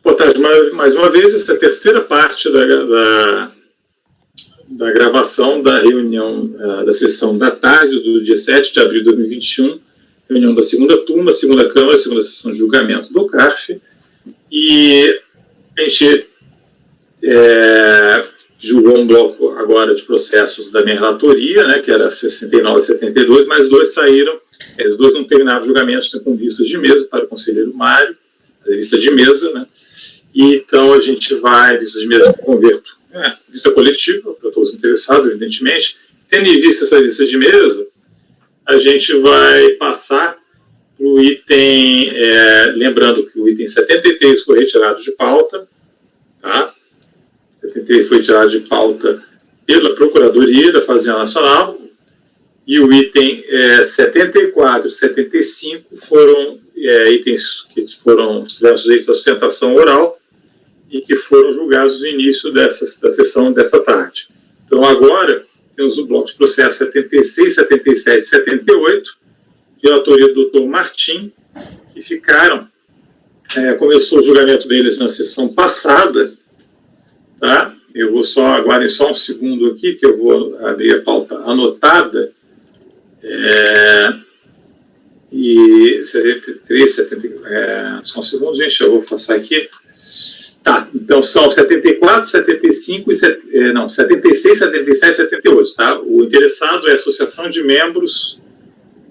Boa tarde mais uma vez. Essa é a terceira parte da gravação da reunião, da sessão da tarde do dia 7 de abril de 2021, reunião da segunda turma, segunda Câmara, segunda sessão de julgamento do CARF. E a gente julgou um bloco agora de processos da minha relatoria, né, que era 69 e 72, mas dois saíram, os dois não terminaram o julgamento com vistas de mesa para o conselheiro Mário, vista de mesa, né? E então a gente vai, vista de mesa, converto, vista coletiva, para todos os interessados, evidentemente. Tendo em vista essa vista de mesa, a gente vai passar para o item, lembrando que o item 73 foi retirado de pauta, tá? 73 foi retirado de pauta pela Procuradoria da Fazenda Nacional, e o item 74 e 75 foram itens que tiveram sujeitos à sustentação oral e que foram julgados no início da sessão dessa tarde. Então, agora, temos o bloco de processo 76, 77 e 78, de autoria do Dr. Martim, que ficaram, começou o julgamento deles na sessão passada, tá? Eu vou aguardem só um segundo aqui, que eu vou abrir a pauta anotada, e 73, 70, só um segundo, gente, eu vou passar aqui. Tá, então são 74, 75 76, 77 e 78, tá? O interessado é a Associação de Membros,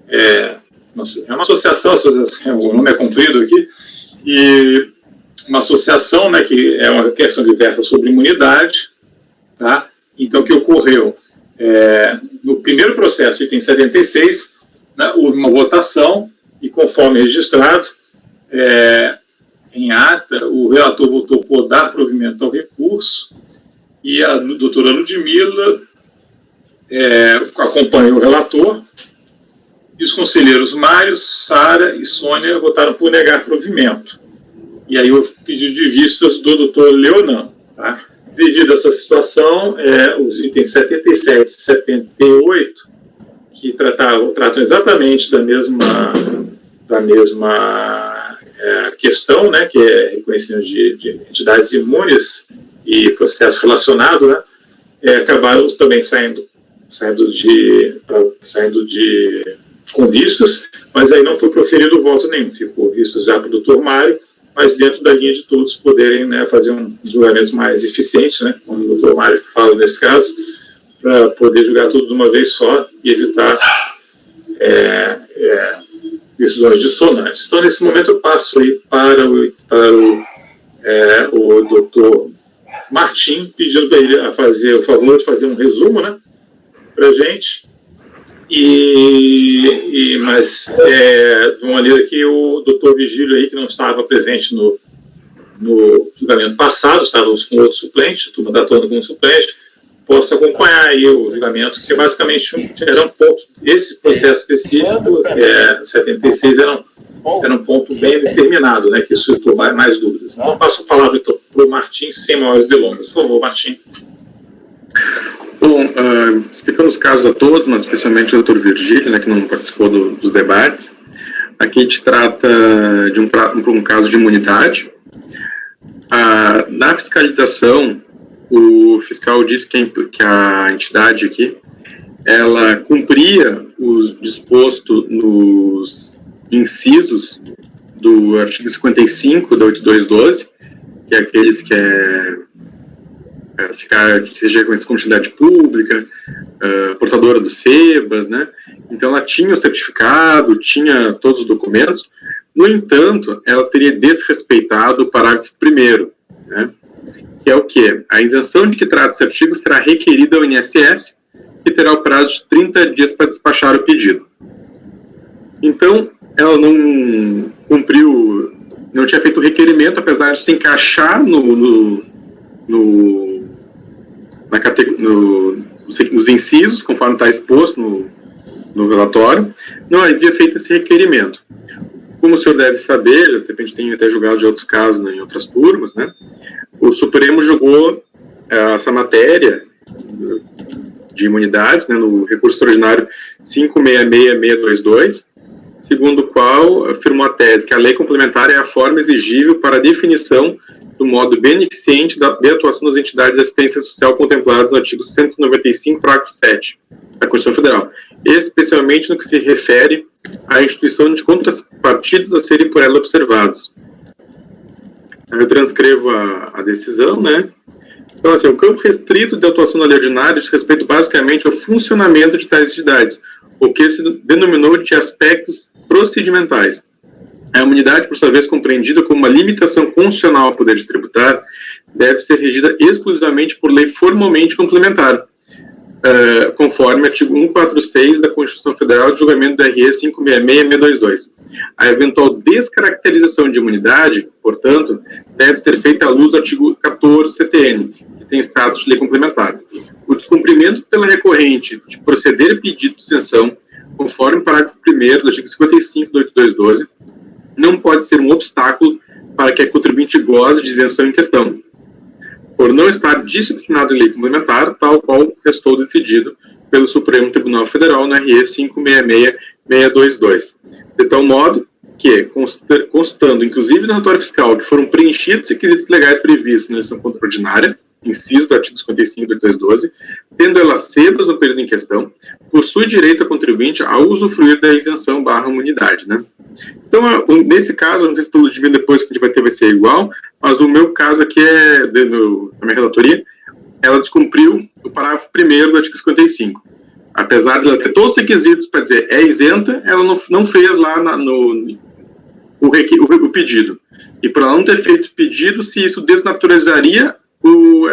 é uma associação, o nome é comprido aqui, e uma associação, né, que é uma questão diversa sobre imunidade, tá? Então, o que ocorreu? No primeiro processo, item 76, né, houve uma votação, e conforme registrado, em ata, o relator votou por dar provimento ao recurso, e a doutora Ludmila acompanhou o relator, e os conselheiros Mário, Sara e Sônia votaram por negar provimento. E aí houve pedido de vistas do doutor Leonan, tá? Devido a essa situação, os itens 77 e 78, que tratam exatamente da mesma questão, né, que é reconhecimento de entidades imunes e processo relacionado, né, acabaram também saindo com vistas, mas aí não foi proferido voto nenhum, ficou vistas já para o doutor Mário, mas dentro da linha de todos poderem, né, fazer um julgamento mais eficiente, né, como o doutor Mário fala nesse caso, para poder julgar tudo de uma vez só e evitar decisões dissonantes. Então, nesse momento, eu passo aí para o doutor Martim, pedindo para ele fazer o favor de fazer um resumo, né, para a gente. Mas de uma maneira que o doutor Vigílio aí, que não estava presente no julgamento passado, estávamos com outro suplente, a turma está atuando com um suplente, possa acompanhar aí o julgamento, que basicamente era um ponto, esse processo específico, 76, era um ponto bem determinado, né, que suscitou mais dúvidas. Então, eu passo a palavra então, para o Martim, sem maiores delongas. Por favor, Martim. Bom, explicando os casos a todos, mas especialmente o doutor Virgílio, né, que não participou dos debates, aqui a gente trata de um caso de imunidade. Na fiscalização, o fiscal disse que a entidade aqui, ela cumpria os dispostos nos incisos do artigo 55 da 8212, que é aqueles que seja reconhecida como entidade pública, portadora do SEBAS, né? Então, ela tinha o certificado, tinha todos os documentos. No entanto, ela teria desrespeitado o parágrafo 1º, né? Que é o quê? A isenção de que trata esse artigo será requerida ao INSS e terá o prazo de 30 dias para despachar o pedido. Então, ela não cumpriu, não tinha feito o requerimento, apesar de se encaixar nos incisos, conforme está exposto no relatório, não havia feito esse requerimento. Como o senhor deve saber, de repente tem até julgado de outros casos, né, em outras turmas, né, o Supremo julgou essa matéria de imunidades, né, no recurso extraordinário 566622, segundo o qual afirmou a tese que a lei complementar é a forma exigível para a definição do modo beneficente de atuação das entidades de assistência social contempladas no artigo 195, parágrafo 7 da Constituição Federal, especialmente no que se refere à instituição de contrapartidas a serem por ela observados. Eu transcrevo a decisão, né? Então, assim, o campo restrito de atuação da lei ordinária diz respeito basicamente ao funcionamento de tais entidades, o que se denominou de aspectos procedimentais. A imunidade, por sua vez, compreendida como uma limitação constitucional ao poder de tributar, deve ser regida exclusivamente por lei formalmente complementar, conforme artigo 146 da Constituição Federal de julgamento do RE 566-622. A eventual descaracterização de imunidade, portanto, deve ser feita à luz do artigo 14 CTN, que tem status de lei complementar. O descumprimento pela recorrente de proceder pedido de isenção, conforme o parágrafo 1º do artigo 55 do 8212, não pode ser um obstáculo para que a contribuinte goze de isenção em questão, por não estar disciplinado em lei complementar, tal qual restou decidido pelo Supremo Tribunal Federal no RE 566-622. De tal modo que, constando, inclusive no relatório fiscal, que foram preenchidos os requisitos legais previstos na eleição contraordinária, inciso do artigo 55 do 212, tendo elas cedas no período em questão, possui direito a contribuinte a usufruir da isenção / imunidade, né? Então, nesse caso, não sei se o Ludmila depois que a gente vai ser igual, mas o meu caso aqui da minha relatoria, ela descumpriu o parágrafo 1º do artigo 55. Apesar de ela ter todos os requisitos para dizer é isenta, ela não fez lá o pedido. E por ela não ter feito o pedido, se isso desnaturalizaria o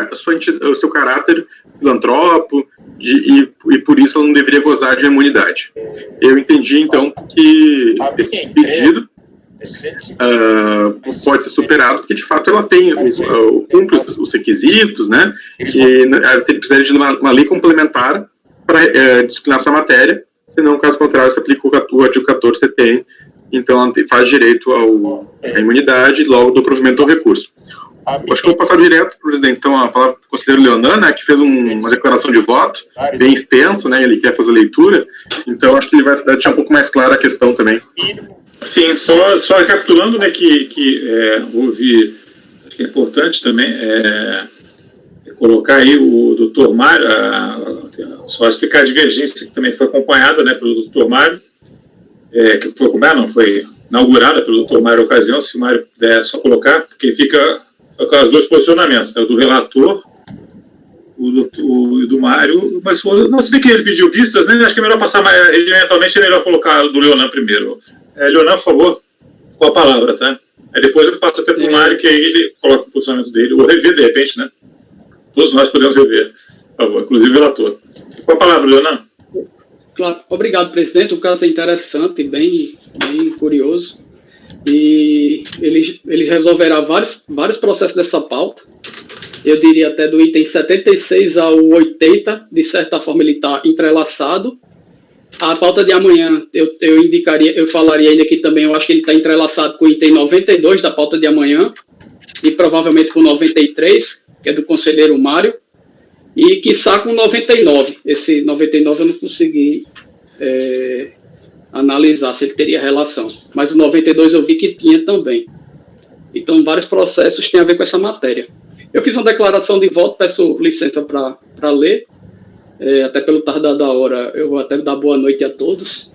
seu caráter filantropo, e por isso ela não deveria gozar de imunidade. Eu entendi, então, que esse pedido pode ser superado, porque, de fato, ela tem cumpre os requisitos, né, e ela precisaria de uma lei complementar para disciplinar essa matéria, senão, caso contrário, se aplica o artigo 14 CTN, então ela faz direito à imunidade e logo do provimento ao recurso. Acho que eu vou passar direto, presidente, então, a palavra do conselheiro Leonan, né, que fez uma declaração de voto bem extensa, né, ele quer fazer a leitura, então acho que ele vai deixar um pouco mais clara a questão também. Sim, só recapitulando, né, que houve, acho que é importante também colocar aí o doutor Mário, só explicar a divergência que também foi acompanhada, né, pelo doutor Mário, que foi acompanhada, não, foi inaugurada pelo doutor Mário Ocasião, se o Mário puder só colocar, porque fica com os dois posicionamentos, né, o do relator, o do Mário, mas não sei que ele pediu vistas, né, acho que é melhor passar mais, eventualmente é melhor colocar do Leonan primeiro. Leonan, por favor, com a palavra, tá? Aí depois eu passo até para o Mário, que aí ele coloca o posicionamento dele, ou rever de repente, né? Todos nós podemos rever, por favor, inclusive o relator. Com a palavra, Leonan. Claro, obrigado, presidente. O caso é interessante, bem curioso. E ele resolverá vários processos dessa pauta. Eu diria até do item 76 ao 80, de certa forma ele está entrelaçado. A pauta de amanhã, eu falaria ele aqui também, eu acho que ele está entrelaçado com o item 92 da pauta de amanhã, e provavelmente com o 93, que é do conselheiro Mário, e quiçá com o 99. Esse 99 eu não consegui analisar se ele teria relação, mas o 92 eu vi que tinha também. Então, vários processos têm a ver com essa matéria. Eu fiz uma declaração de voto, peço licença para ler, até pelo tardar da hora, eu vou até dar boa noite a todos.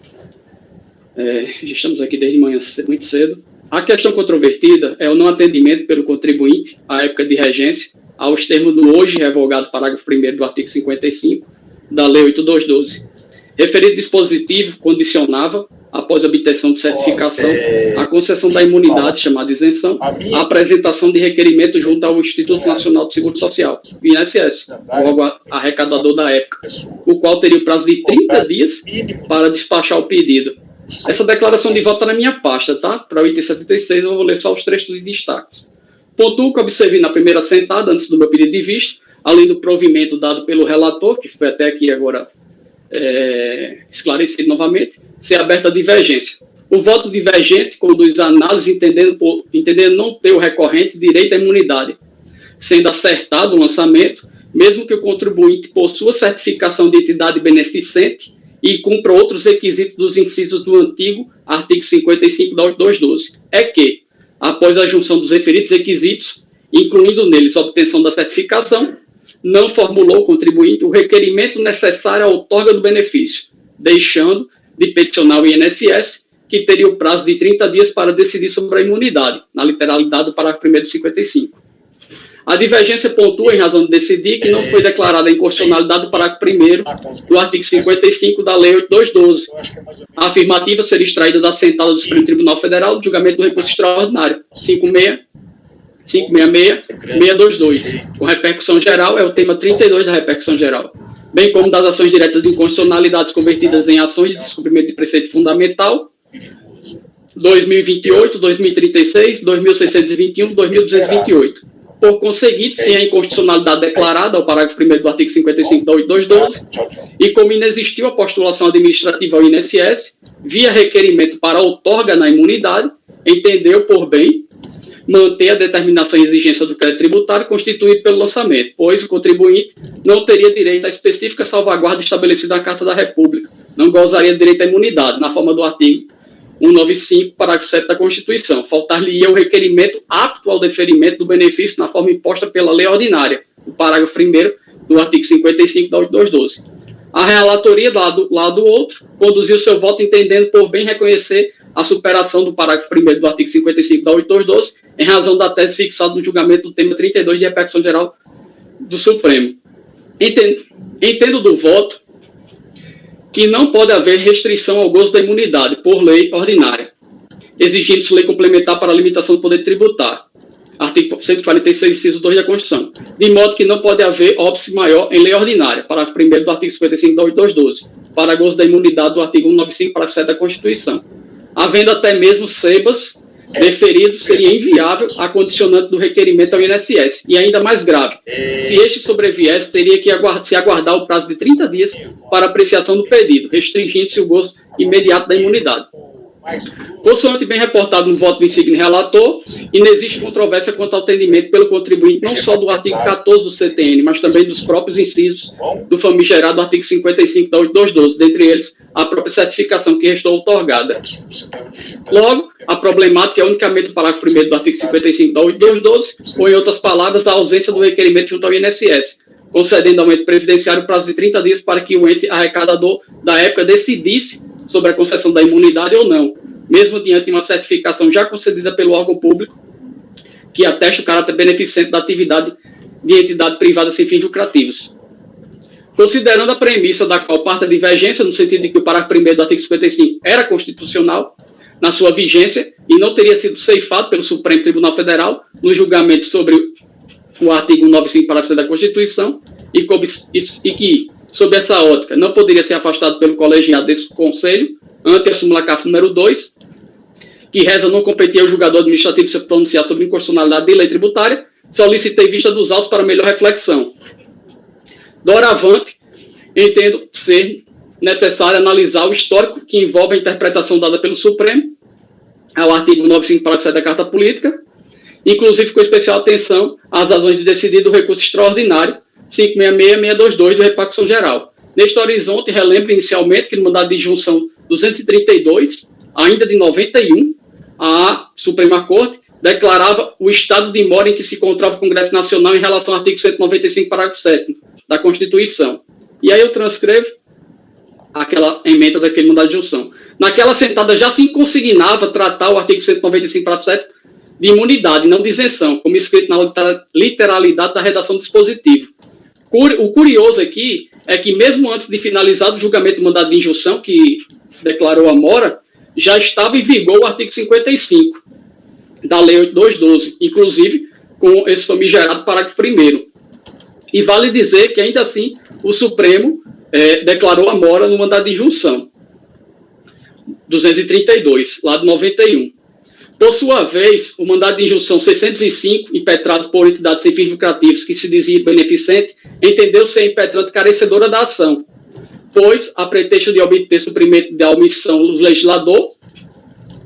Já estamos aqui desde manhã muito cedo. A questão controvertida é o não atendimento pelo contribuinte, à época de regência, aos termos do hoje revogado parágrafo 1º do artigo 55 da Lei 8212. Referido dispositivo condicionava, após a obtenção de certificação, a concessão da imunidade, chamada isenção, a apresentação de requerimento junto ao Instituto Nacional de Seguro Social, o INSS, o arrecadador da época, o qual teria o prazo de 30 dias para despachar o pedido. Essa declaração de voto está na minha pasta, tá? Para o item 76, eu vou ler só os trechos e destaques. Pontuo que observei na primeira sentada, antes do meu pedido de vista, além do provimento dado pelo relator, que foi até aqui agora esclarecido novamente, ser aberta a divergência. O voto divergente conduz a análise entendendo não ter o recorrente direito à imunidade, sendo acertado o lançamento, mesmo que o contribuinte possua certificação de entidade beneficente e cumpra outros requisitos dos incisos do antigo artigo 55 da 8212. É que, após a junção dos referidos requisitos, incluindo neles a obtenção da certificação, não formulou o contribuinte o requerimento necessário à outorga do benefício, deixando de peticionar o INSS, que teria o prazo de 30 dias para decidir sobre a imunidade, na literalidade do parágrafo 1º do 55. A divergência pontua, em razão de decidir, que não foi declarada a inconstitucionalidade do parágrafo 1º do artigo 55 da Lei 8212. A afirmativa seria extraída da sentada do Supremo Tribunal Federal do julgamento do recurso extraordinário 566-622. Com repercussão geral, é o tema 32 da repercussão geral, bem como das ações diretas de inconstitucionalidades convertidas em ações de descumprimento de preceito fundamental, 2028, 2036, 2621, 2228. Por conseguinte, sem a inconstitucionalidade declarada ao parágrafo 1º do artigo 55 da 8212, e como inexistiu a postulação administrativa ao INSS, via requerimento para outorga na imunidade, entendeu por bem manter a determinação e exigência do crédito tributário constituído pelo lançamento, pois o contribuinte não teria direito à específica salvaguarda estabelecida na Carta da República, não gozaria de direito à imunidade, na forma do artigo 195, parágrafo 7 da Constituição. Faltar-lhe-ia o requerimento apto ao deferimento do benefício na forma imposta pela lei ordinária, o parágrafo 1º do artigo 55 da 8212. A relatoria, do lado outro, conduziu seu voto entendendo por bem reconhecer a superação do parágrafo 1º do artigo 55 da 8212, em razão da tese fixada no julgamento do tema 32 de repercussão geral do Supremo. Entendo do voto que não pode haver restrição ao gozo da imunidade por lei ordinária, exigindo-se lei complementar para a limitação do poder tributário, artigo 146, inciso 2 da Constituição, de modo que não pode haver óbice maior em lei ordinária, parágrafo 1º do artigo 55 da 8212, para gozo da imunidade do artigo 195, parágrafo 7 da Constituição. Havendo até mesmo sebas deferido, seria inviável a condicionante do requerimento ao INSS, e ainda mais grave, se este sobreviesse, teria que se aguardar o prazo de 30 dias para apreciação do pedido, restringindo-se o gozo imediato da imunidade. Consoante bem reportado no voto do insigne relator, inexiste controvérsia quanto ao entendimento pelo contribuinte não só do artigo 14 do CTN, mas também dos próprios incisos do famigerado artigo 55 da 8212, dentre eles a própria certificação que restou outorgada. Logo, a problemática é unicamente o parágrafo 1º do artigo 55 da 8212, ou, em outras palavras, a ausência do requerimento junto ao INSS, concedendo ao ente previdenciário o prazo de 30 dias para que o ente arrecadador da época decidisse sobre a concessão da imunidade ou não, mesmo diante de uma certificação já concedida pelo órgão público que atesta o caráter beneficente da atividade de entidade privada sem fins lucrativos. Considerando a premissa da qual parte a divergência, no sentido de que o parágrafo 1º do artigo 55 era constitucional na sua vigência e não teria sido ceifado pelo Supremo Tribunal Federal no julgamento sobre o artigo 195, parágrafo 7 da Constituição, e que, sob essa ótica, não poderia ser afastado pelo colegiado desse Conselho, ante a súmula CAF número 2, que reza não competir ao julgador administrativo se pronunciar sobre inconstitucionalidade de lei tributária, solicitei vista dos autos para melhor reflexão. Doravante, entendo ser necessário analisar o histórico que envolve a interpretação dada pelo Supremo ao artigo 95, parágrafo 7 da Carta Política, inclusive com especial atenção às razões de decidir do recurso extraordinário 566-622 do repercussão geral. Neste horizonte, relembro inicialmente que no mandado de injunção 232, ainda de 91, a Suprema Corte declarava o estado de mora em que se encontrava o Congresso Nacional em relação ao artigo 195, parágrafo 7 da Constituição. E aí eu transcrevo aquela emenda daquele mandado de injunção. Naquela sentada já se consignava tratar o artigo 195, parágrafo 7 de imunidade, não de isenção, como escrito na literalidade da redação do dispositivo. O curioso aqui é que, mesmo antes de finalizar o julgamento do mandado de injunção, que declarou a mora, já estava em vigor o artigo 55 da Lei 8212, inclusive com esse famigerado parágrafo 1º. E vale dizer que, ainda assim, o Supremo declarou a mora no mandado de injunção 232, lá de 91. Por sua vez, o mandado de injunção 605, impetrado por entidades sem fins lucrativos que se dizia beneficente, entendeu ser impetrante carecedora da ação, pois, a pretexto de obter suprimento da omissão do legislador,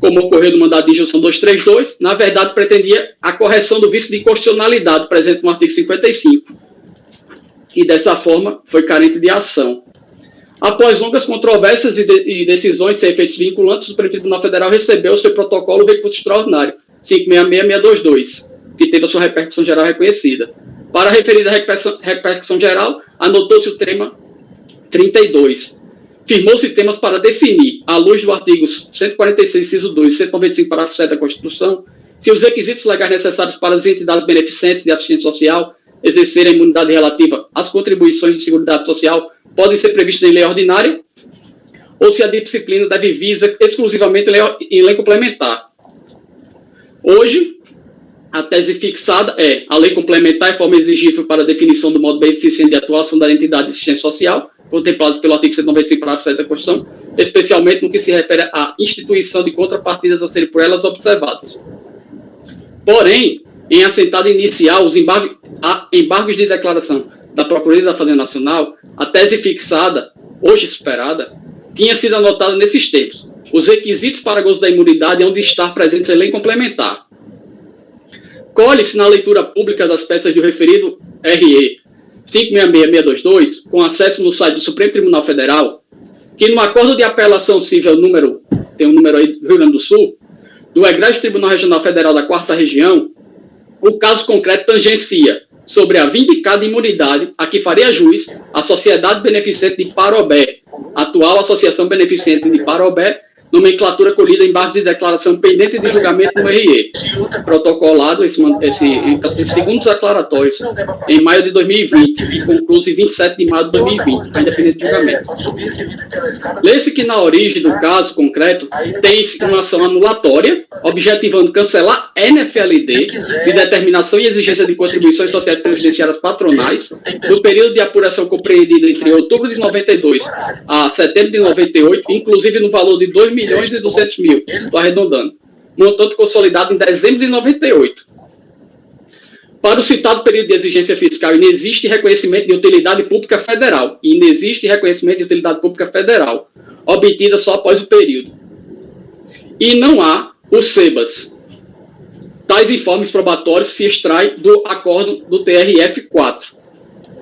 como ocorreu no mandado de injunção 232, na verdade pretendia a correção do vício de inconstitucionalidade presente no artigo 55, e dessa forma foi carente de ação. Após longas controvérsias e decisões sem efeitos vinculantes, o Supremo Tribunal Federal recebeu seu protocolo recurso extraordinário 566-622, que teve a sua repercussão geral reconhecida. Para a referida repercussão geral, anotou-se o tema 32. Firmou-se temas para definir, à luz do artigo 146, inciso 2 e 195, parágrafo 7 da Constituição, se os requisitos legais necessários para as entidades beneficentes de assistência social exercerem a imunidade relativa às contribuições de seguridade social podem ser previstos em lei ordinária ou se a disciplina deve visa exclusivamente em lei complementar. Hoje, a tese fixada é: a lei complementar é forma exigível para a definição do modo beneficente de atuação da entidade de assistência social, contemplados pelo artigo 195, parágrafo 7 da Constituição, especialmente no que se refere à instituição de contrapartidas a serem por elas observadas. Porém, em assentada inicial, os embargos de declaração da Procuradoria da Fazenda Nacional, a tese fixada, hoje superada, tinha sido anotada nesses termos: os requisitos para gozo da imunidade hão de estar presentes em lei complementar. Colhe-se na leitura pública das peças do referido RE 566622, com acesso no site do Supremo Tribunal Federal, que no acordo de apelação civil tem um número aí do Rio Grande do Sul, do Egrégio Tribunal Regional Federal da 4ª Região, o caso concreto tangencia sobre a vindicada imunidade a que faria jus a Sociedade Beneficente de Parobé, atual Associação Beneficente de Parobé, nomenclatura colhida em base de declaração pendente de julgamento no RE, protocolado esses segundos declaratórios em maio de 2020 e concluído em 27 de maio de 2020, a independente de julgamento. Lê-se que na origem do caso concreto tem-se uma ação anulatória, objetivando cancelar NFLD de determinação e exigência de contribuições sociais previdenciárias patronais no período de apuração compreendido entre outubro de 92 a setembro de 98, inclusive no valor de 2.200.000, estou arredondando, montante consolidado em dezembro de 98. Para o citado período de exigência fiscal, inexiste reconhecimento de utilidade pública federal, obtida só após o período. E não há os SEBAS. Tais informes probatórios se extraem do acordo do TRF4.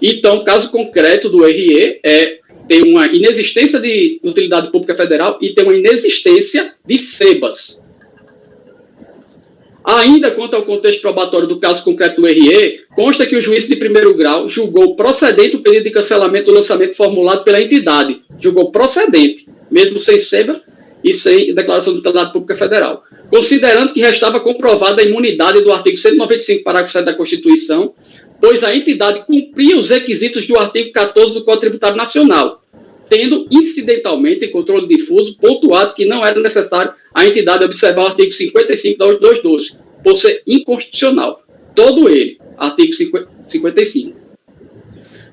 Então, o caso concreto do RE tem uma inexistência de utilidade pública federal e tem uma inexistência de SEBAS. Ainda quanto ao contexto probatório do caso concreto do RE, consta que o juiz de primeiro grau julgou procedente o pedido de cancelamento do lançamento formulado pela entidade. Julgou procedente, mesmo sem SEBAS e sem declaração de utilidade pública federal, considerando que restava comprovada a imunidade do artigo 195, parágrafo 7 da Constituição, pois a entidade cumpria os requisitos do artigo 14 do Código Tributário Nacional, tendo, incidentalmente, em controle difuso, pontuado que não era necessário a entidade observar o artigo 55 da 8212, por ser inconstitucional. Todo ele, artigo 55.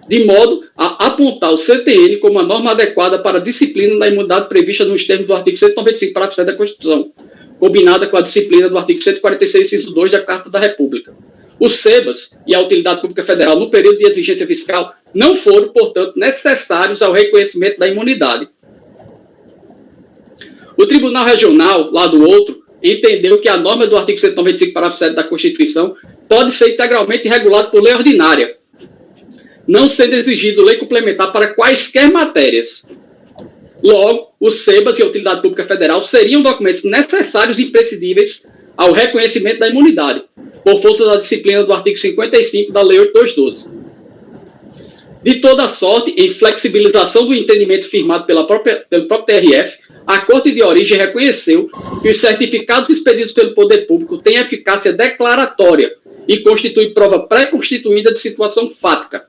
De modo a apontar o CTN como a norma adequada para a disciplina da imunidade prevista nos termos do artigo 195, parágrafo 7 da Constituição, combinada com a disciplina do artigo 146, inciso 2 da Carta da República. Os SEBAS e a utilidade pública federal no período de exigência fiscal não foram, portanto, necessários ao reconhecimento da imunidade. O Tribunal Regional, lá do outro, entendeu que a norma do artigo 195, parágrafo 7 da Constituição pode ser integralmente regulada por lei ordinária, não sendo exigido lei complementar para quaisquer matérias. Logo, os SEBAS e a utilidade pública federal seriam documentos necessários e imprescindíveis ao reconhecimento da imunidade, por força da disciplina do artigo 55 da Lei 8212. De toda sorte, em flexibilização do entendimento firmado pelo próprio TRF, a Corte de Origem reconheceu que os certificados expedidos pelo Poder Público têm eficácia declaratória e constituem prova pré-constituída de situação fática.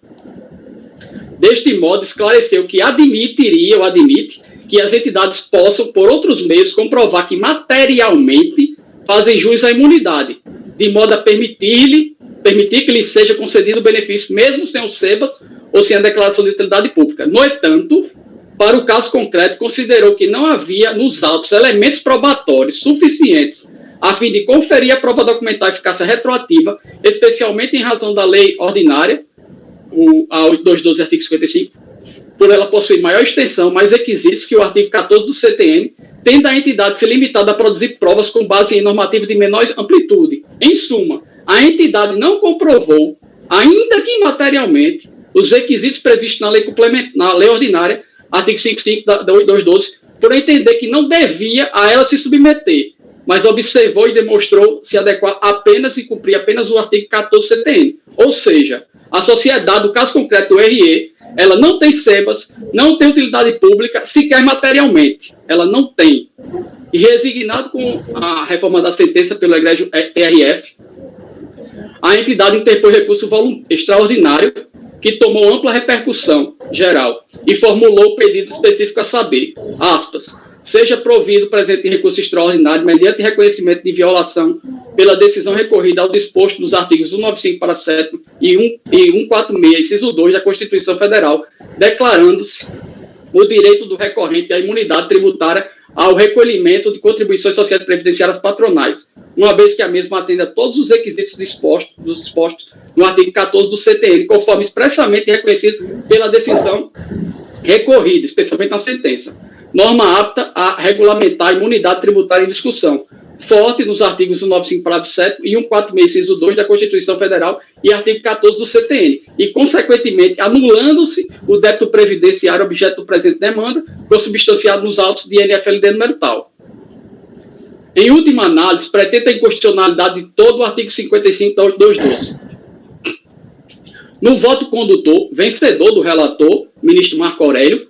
Deste modo, esclareceu que admite que as entidades possam, por outros meios, comprovar que materialmente fazem jus à imunidade, de modo a permitir que lhe seja concedido o benefício, mesmo sem o SEBAS ou sem a declaração de utilidade pública. No entanto, para o caso concreto, considerou que não havia nos autos elementos probatórios suficientes a fim de conferir a prova documental eficácia retroativa, especialmente em razão da lei ordinária, a 8212, artigo 55, por ela possuir maior extensão, mais requisitos que o artigo 14 do CTN, tendo a entidade se limitado a produzir provas com base em normativa de menor amplitude. Em suma, a entidade não comprovou, ainda que materialmente, os requisitos previstos na lei ordinária, artigo 55 da 8212, por entender que não devia a ela se submeter, mas observou e demonstrou se adequar apenas e cumprir apenas o artigo 14 do CTN. Ou seja, a sociedade, no caso concreto do RE, ela não tem SEBAS, não tem utilidade pública, sequer materialmente. Ela não tem. E resignado com a reforma da sentença pelo egrégio TRF, a entidade interpôs recurso extraordinário que tomou ampla repercussão geral e formulou o pedido específico a saber, aspas, seja provido presente recurso extraordinário mediante reconhecimento de violação pela decisão recorrida ao disposto dos artigos 195, parágrafo 7º e 146, inciso 2 da Constituição Federal, declarando-se o direito do recorrente à imunidade tributária ao recolhimento de contribuições sociais previdenciárias patronais, uma vez que a mesma atenda a todos os requisitos dispostos no artigo 14 do CTN, conforme expressamente reconhecido pela decisão recorrida, especialmente na sentença. Norma apta a regulamentar a imunidade tributária em discussão, forte nos artigos 195, parágrafo 7 e 146, inciso 2 da Constituição Federal e artigo 14 do CTN, e, consequentemente, anulando-se o débito previdenciário objeto do presente demanda, consubstanciado nos autos de NFLD número tal. Em última análise, pretende a inconstitucionalidade de todo o artigo 55 da 8212. No voto condutor, vencedor do relator, ministro Marco Aurélio,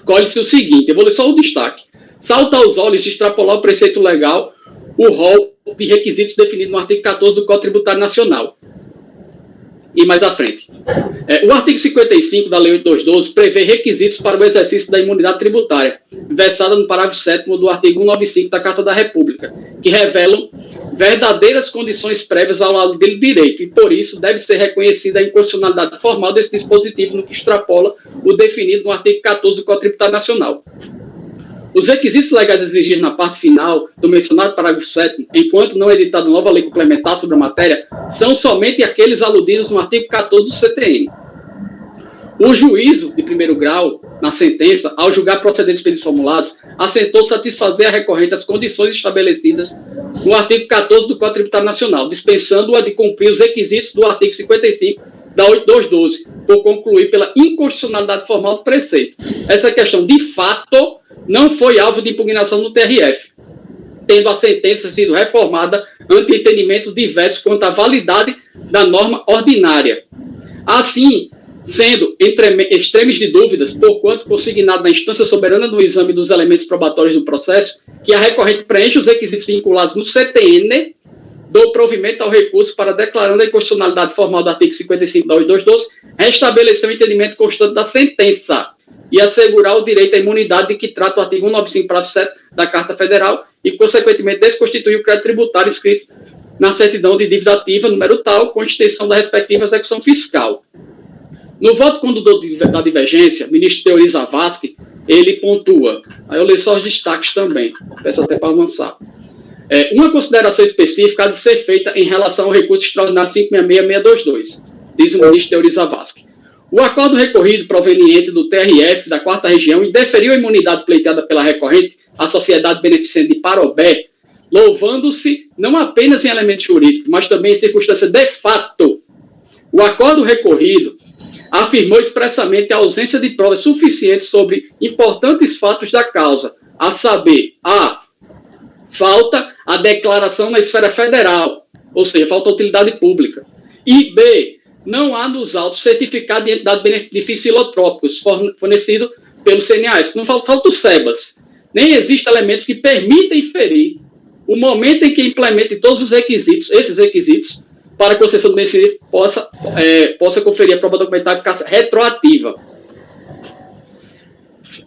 colhe-se o seguinte, eu vou ler só o destaque. Salta aos olhos de extrapolar o preceito legal o rol de requisitos definido no artigo 14 do Código Tributário Nacional. E mais à frente. O artigo 55 da Lei 8212 prevê requisitos para o exercício da imunidade tributária, versada no parágrafo 7º do artigo 195 da Carta da República, que revelam verdadeiras condições prévias ao lado dele direito, e por isso deve ser reconhecida a inconstitucionalidade formal desse dispositivo no que extrapola o definido no artigo 14 do Código Tributário Nacional. Os requisitos legais exigidos na parte final do mencionado parágrafo 7º, enquanto não editada nova lei complementar sobre a matéria, são somente aqueles aludidos no artigo 14 do CTN. O juízo de primeiro grau, na sentença, ao julgar procedentes pedidos formulados, assentou satisfazer a recorrente as condições estabelecidas no artigo 14 do Código Tributário Nacional, dispensando-a de cumprir os requisitos do artigo 55 da 8212, por concluir pela inconstitucionalidade formal do preceito. Essa questão, de fato, não foi alvo de impugnação no TRF, tendo a sentença sido reformada ante entendimentos diversos quanto à validade da norma ordinária. Assim, sendo entre extremos de dúvidas, porquanto consignado na instância soberana no exame dos elementos probatórios do processo, que a recorrente preenche os requisitos vinculados no CTN, do provimento ao recurso para declarando a inconstitucionalidade formal do artigo 55 da 8212, restabelecer o entendimento constante da sentença e assegurar o direito à imunidade de que trata o artigo 195, parágrafo 7 da Carta Federal e, consequentemente, desconstituir o crédito tributário inscrito na certidão de dívida ativa, número tal, com extensão da respectiva execução fiscal. No voto condutor da divergência, o ministro Teori Zavascki, ele pontua, aí eu leio só os destaques também, peço até para avançar. Uma consideração específica há de ser feita em relação ao recurso extraordinário 566-622, diz o ministro Teori Zavascki. O acordo recorrido proveniente do TRF da 4ª Região indeferiu a imunidade pleiteada pela recorrente à sociedade beneficente de Parobé, louvando-se não apenas em elementos jurídicos, mas também em circunstância de fato. O acordo recorrido afirmou expressamente a ausência de provas suficientes sobre importantes fatos da causa, a saber, a. Falta a declaração na esfera federal, ou seja, falta a utilidade pública, e b. Não há nos autos certificado de entidade de benefícios filantrópicos fornecido pelo CNAS. Não falta o SEBAS. Nem existem elementos que permitem inferir o momento em que implemente todos os requisitos, esses requisitos, para que a concessão do benefício possa conferir a prova documental e eficácia retroativa.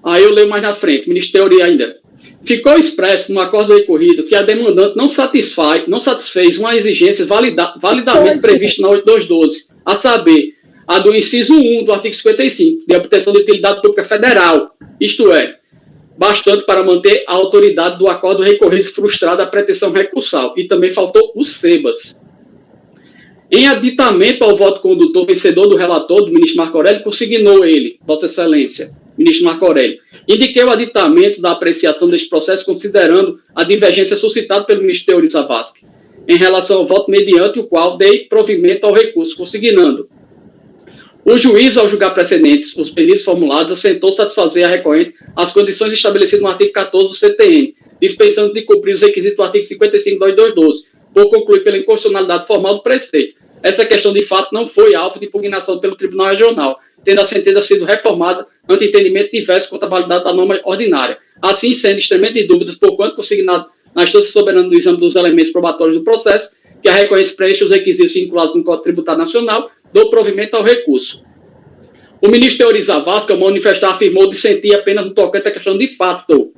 Aí eu leio mais na frente, Ministério ainda. Ficou expresso no acordo recorrido que a demandante não satisfez uma exigência validamente prevista na 8212, a saber, a do inciso 1 do artigo 55, de obtenção de utilidade pública federal, isto é, bastante para manter a autoridade do acordo recorrido frustrada a pretensão recursal, e também faltou o SEBAS. Em aditamento ao voto condutor vencedor do relator, do ministro Marco Aurélio, consignou ele, Vossa Excelência, ministro Marco Aurélio, indiquei o aditamento da apreciação deste processo considerando a divergência suscitada pelo ministro Teori Zavascki, em relação ao voto mediante o qual dei provimento ao recurso, consignando. O juiz, ao julgar precedentes os pedidos formulados, assentou satisfazer a recorrente as condições estabelecidas no artigo 14 do CTN, dispensando de cumprir os requisitos do artigo 55 da 212, por concluir pela inconstitucionalidade formal do preceito. Essa questão, de fato, não foi alvo de impugnação pelo Tribunal Regional, tendo a sentença sido reformada ante entendimento diverso quanto à validade da norma ordinária. Assim, sendo extremamente de dúvidas por quanto consignado na instância soberana do exame dos elementos probatórios do processo, que a recorrente preenche os requisitos vinculados no Código Tributário Nacional, dou provimento ao recurso. O ministro Teori Zavascki, ao manifestar, afirmou dissentir apenas no tocante à questão de fato,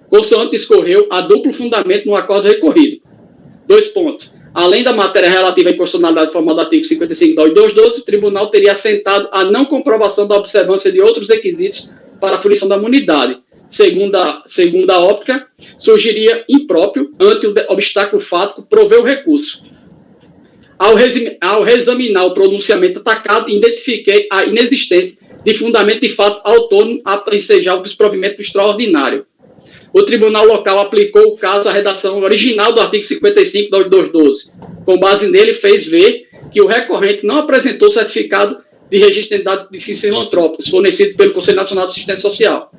consoante discorreu a duplo fundamento no acordo recorrido. 2 pontos. Além da matéria relativa à inconstitucionalidade formal do artigo 55 da 212, o tribunal teria assentado a não comprovação da observância de outros requisitos para a fruição da imunidade. Segundo a óptica, surgiria impróprio, ante o obstáculo fático, prover o recurso. Ao reexaminar o pronunciamento atacado, identifiquei a inexistência de fundamento de fato autônomo apto a ensejar o desprovimento do extraordinário. O tribunal local aplicou o caso à redação original do artigo 55 da 212. Com base nele, fez ver que o recorrente não apresentou certificado de registro de identidade de fins filantrópicos fornecido pelo Conselho Nacional de Assistência Social.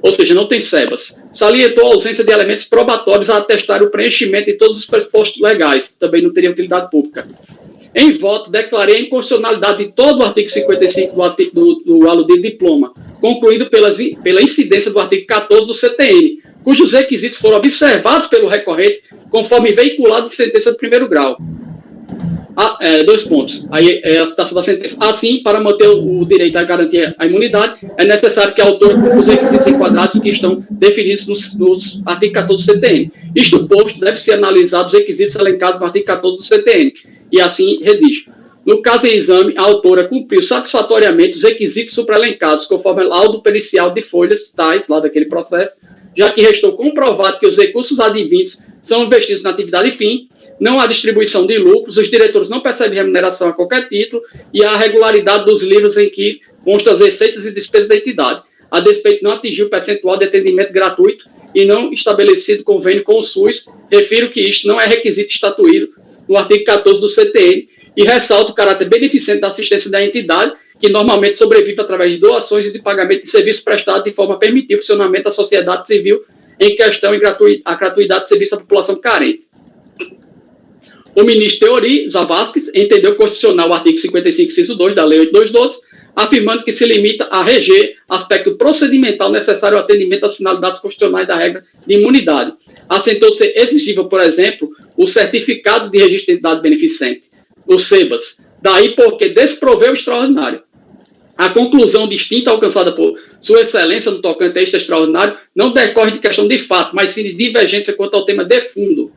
Ou seja, não tem SEBAS. Salientou a ausência de elementos probatórios a atestar o preenchimento de todos os pressupostos legais, também não teria utilidade pública. Em voto, declarei a inconstitucionalidade de todo o artigo 55 do aludido diploma, concluído pela incidência do artigo 14 do CTN, cujos requisitos foram observados pelo recorrente conforme veiculado de sentença de primeiro grau. 2 pontos. Aí é a citação da sentença. Assim, para manter o direito a garantir a imunidade, é necessário que a autora cumpra os requisitos enquadrados que estão definidos nos artigos 14 do CTN. Isto posto, deve-se analisar os requisitos elencados no artigo 14 do CTN. E assim redige. No caso em exame, a autora cumpriu satisfatoriamente os requisitos supraelencados, conforme laudo pericial de folhas tais, lá daquele processo, já que restou comprovado que os recursos advindos são investidos na atividade fim, não há distribuição de lucros, os diretores não percebem remuneração a qualquer título e há a regularidade dos livros em que constam as receitas e despesas da entidade. A despeito não atingiu o percentual de atendimento gratuito e não estabelecido convênio com o SUS, refiro que isto não é requisito estatuído no artigo 14 do CTN e ressalto o caráter beneficente da assistência da entidade, que normalmente sobrevive através de doações e de pagamento de serviços prestados de forma a permitir o funcionamento da sociedade civil em questão e a gratuidade de serviço à população carente. O ministro Teori Zavascki entendeu constitucional o artigo 55, inciso 2 da Lei 8212, afirmando que se limita a reger aspecto procedimental necessário ao atendimento às finalidades constitucionais da regra de imunidade. Assentou ser exigível, por exemplo, o certificado de registro de identidade beneficente, o SEBAS, daí porque desproveu o extraordinário. A conclusão distinta alcançada por Sua Excelência no tocante a este extraordinário não decorre de questão de fato, mas sim de divergência quanto ao tema de fundo.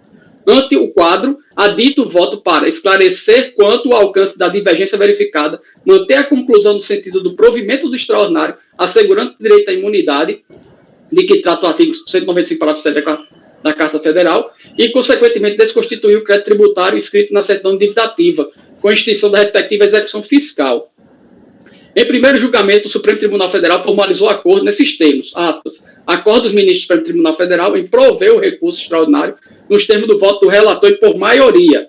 Ante o quadro, há dito voto para esclarecer quanto ao alcance da divergência verificada, manter a conclusão no sentido do provimento do extraordinário, assegurando o direito à imunidade, de que trata o artigo 195, parágrafo 7 da Carta Federal, e, consequentemente, desconstituir o crédito tributário inscrito na certidão de dívida ativa, com extinção da respectiva execução fiscal. Em primeiro julgamento, o Supremo Tribunal Federal formalizou acordo nesses termos, aspas, acordo dos ministros do Supremo Tribunal Federal em prover o recurso extraordinário nos termos do voto do relator e por maioria.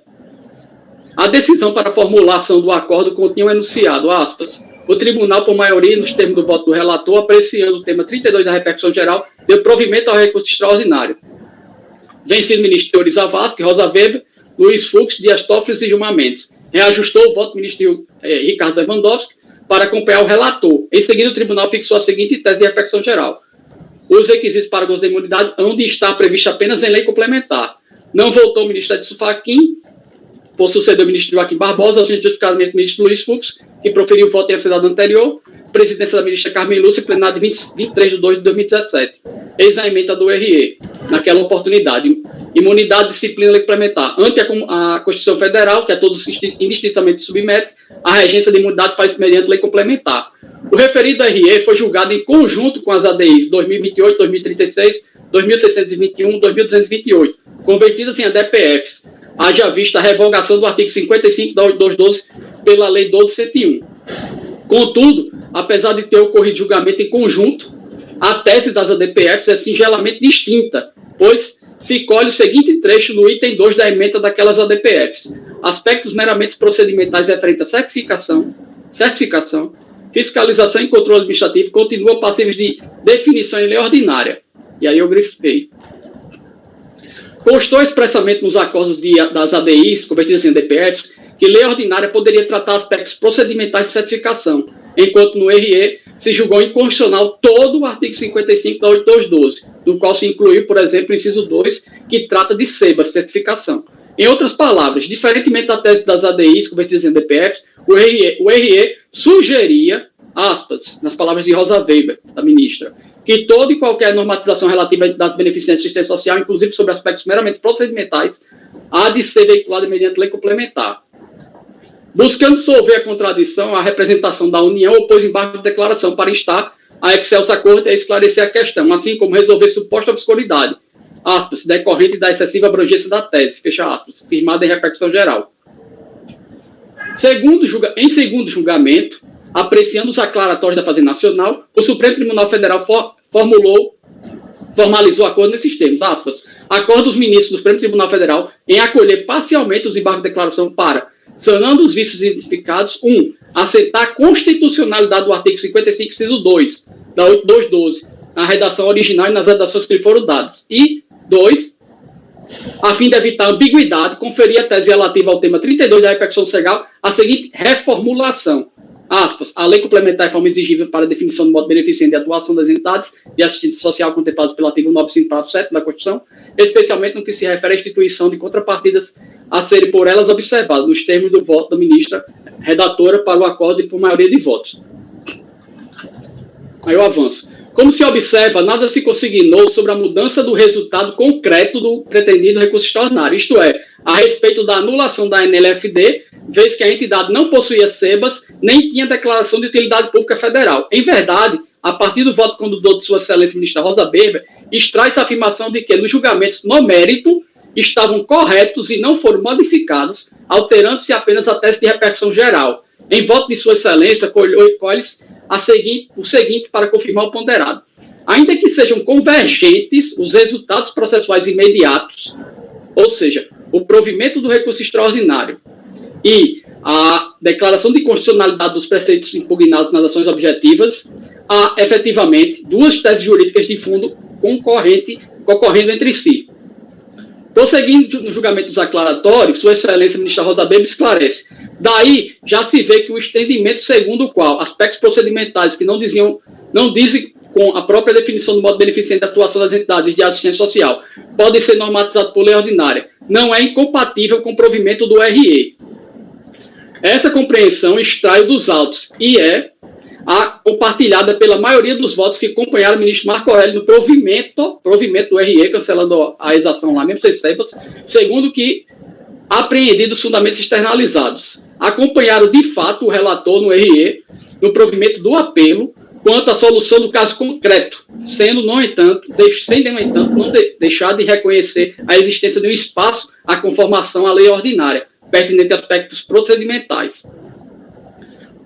A decisão para a formulação do acordo continha um enunciado, aspas, o tribunal, por maioria, nos termos do voto do relator, apreciando o tema 32 da repercussão geral, deu provimento ao recurso extraordinário. Vencido o ministro Teori Zavascki, Rosa Weber, Luiz Fux, Dias Toffoli e Gilmar Mendes. Reajustou o voto do ministro Ricardo Lewandowski para acompanhar o relator. Em seguida, o tribunal fixou a seguinte tese de repercussão geral. Os requisitos para gozo da imunidade hão de estar previstos apenas em lei complementar. Não votou o ministro Edson Fachin, por suceder o ministro Joaquim Barbosa, ao justificadamente do ministro Luiz Fux, que proferiu o voto em ansiedade anterior, presidência da ministra Carmen Lúcia, plenário de 23 de 2 de 2017. Eis a emenda do RE, naquela oportunidade. Imunidade, disciplina complementar. Ante a Constituição Federal, que a todos indistintamente submete, a regência de imunidade faz mediante lei complementar. O referido RE foi julgado em conjunto com as ADIs 2028, 2036, 2621, 2228, convertidas em ADPFs, haja vista a revogação do artigo 55 da 8212 pela Lei 12.101. Contudo, apesar de ter ocorrido julgamento em conjunto, a tese das ADPFs é singelamente distinta, pois se colhe o seguinte trecho no item 2 da ementa daquelas ADPFs. Aspectos meramente procedimentais referentes à certificação, fiscalização e controle administrativo continuam passíveis de definição em lei ordinária. E aí eu grifei. Constou expressamente nos acordos das ADIs, convertidas em DPFs, que lei ordinária poderia tratar aspectos procedimentais de certificação, enquanto no RE se julgou inconstitucional todo o artigo 55 da 8212, no qual se incluiu, por exemplo, o inciso 2, que trata de SEBAS, certificação. Em outras palavras, diferentemente da tese das ADIs convertidas em DPFs, o RE sugeria, aspas, nas palavras de Rosa Weber, da ministra, que toda e qualquer normatização relativa a entidades beneficentes de assistência social, inclusive sobre aspectos meramente procedimentais, há de ser veiculada mediante lei complementar. Buscando solver a contradição, a representação da União opôs embargo de declaração para instar a excelsa Corte a esclarecer a questão, assim como resolver suposta obscuridade, aspas, decorrente da excessiva abrangência da tese, fecha aspas, firmada em repercussão geral. Em segundo julgamento, apreciando os aclaratórios da Fazenda Nacional, o Supremo Tribunal Federal formalizou acordo nesses termos, aspas, acordo dos ministros do Supremo Tribunal Federal em acolher parcialmente os embargos de declaração para, sanando os vícios identificados, 1. Aceitar a constitucionalidade do artigo 55, inciso 2, da 8212, na redação original e nas redações que lhe foram dadas. E, 2. A fim de evitar ambiguidade, conferir a tese relativa ao tema 32 da repercussão legal a seguinte reformulação. Aspas, a lei complementar é forma exigível para a definição do modo beneficente de atuação das entidades de assistência social contempladas pelo artigo 95, parágrafo 7 da Constituição, especialmente no que se refere à instituição de contrapartidas a serem por elas observadas, nos termos do voto da ministra redatora para o acordo e por maioria de votos. Aí eu avanço. Como se observa, nada se consignou sobre a mudança do resultado concreto do pretendido recurso extraordinário, isto é, a respeito da anulação da NLFD, vez que a entidade não possuía SEBAS, nem tinha declaração de utilidade pública federal. Em verdade, a partir do voto condutor de Sua Excelência Ministra Rosa Weber, extrai-se a afirmação de que, nos julgamentos no mérito, estavam corretos e não foram modificados, alterando-se apenas a tese de repercussão geral. Em voto de Sua Excelência, colhe-se o seguinte para confirmar o ponderado. Ainda que sejam convergentes os resultados processuais imediatos, ou seja, o provimento do recurso extraordinário e a declaração de constitucionalidade dos preceitos impugnados nas ações objetivas, há, efetivamente, duas teses jurídicas de fundo concorrendo entre si. Prosseguindo no julgamento dos aclaratórios, Sua Excelência Ministra Rosa Weber esclarece. Daí, já se vê que o entendimento segundo o qual aspectos procedimentais que não dizem com a própria definição do modo beneficente de atuação das entidades de assistência social podem ser normatizados por lei ordinária, não é incompatível com o provimento do RE. Essa compreensão extrai dos autos e é compartilhada pela maioria dos votos que acompanharam o ministro Marco Aurélio no provimento do RE, cancelando a exação lá mesmo, sem SEBAS, segundo que apreendidos fundamentos externalizados. Acompanharam, de fato, o relator no RE, no provimento do apelo, quanto à solução do caso concreto, sem, no entanto, não deixar de reconhecer a existência de um espaço à conformação à lei ordinária, pertinente a aspectos procedimentais.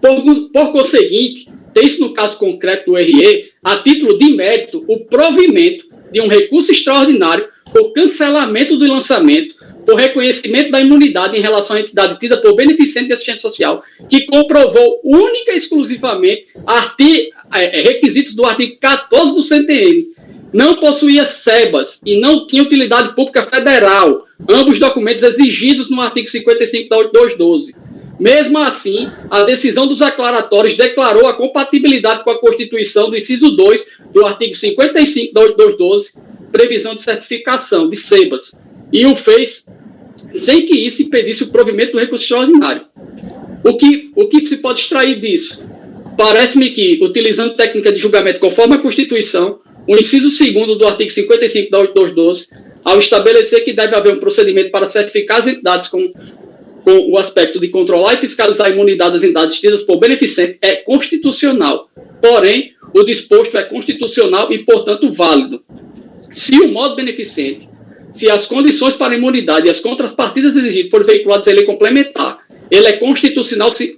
Por conseguinte, tem-se no caso concreto do RE, a título de mérito, o provimento de um recurso extraordinário por cancelamento do lançamento, por reconhecimento da imunidade em relação à entidade tida por beneficente de assistência social, que comprovou única e exclusivamente requisitos do artigo 14 do CTN, não possuía SEBAS e não tinha utilidade pública federal, ambos documentos exigidos no artigo 55 da 8212. Mesmo assim, a decisão dos aclaratórios declarou a compatibilidade com a Constituição do inciso 2 do artigo 55 da 8212, previsão de certificação de SEBAS, e o fez sem que isso impedisse o provimento do recurso extraordinário. O que se pode extrair disso? Parece-me que, utilizando técnica de julgamento conforme a Constituição, o inciso 2º do artigo 55 da 8212, ao estabelecer que deve haver um procedimento para certificar as entidades com o aspecto de controlar e fiscalizar a imunidade das entidades tidas por beneficente, é constitucional. Porém, o disposto é constitucional e, portanto, válido. Se o modo beneficente, se as condições para a imunidade e as contrapartidas exigidas forem veiculadas em lei complementar, ele é constitucional se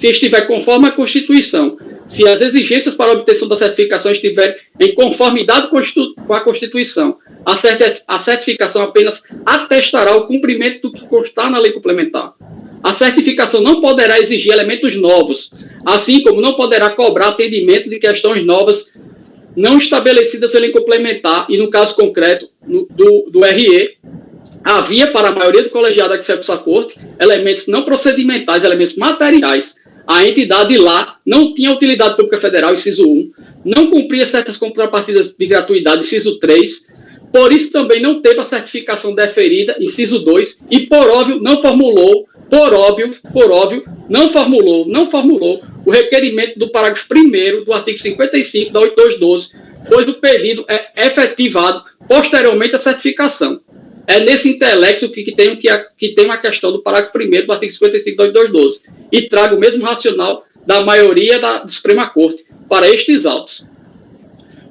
estiver conforme a Constituição, se as exigências para a obtenção da certificação estiverem em conformidade com a Constituição. A certificação apenas atestará o cumprimento do que constar na lei complementar. A certificação não poderá exigir elementos novos, assim como não poderá cobrar atendimento de questões novas não estabelecidas em lei complementar, e no caso concreto do RE, havia para a maioria do colegiado accesso à corte elementos não procedimentais, elementos materiais. A entidade lá não tinha utilidade pública federal, inciso 1, não cumpria certas contrapartidas de gratuidade, inciso 3, por isso também não teve a certificação deferida, inciso 2, e por óbvio não formulou o requerimento do parágrafo 1º do artigo 55 da 8212, pois o pedido é efetivado posteriormente à certificação. É nesse intelecto que tem uma questão do parágrafo 1º do artigo 55 da 8212, e traga o mesmo racional da maioria da Suprema Corte para estes autos.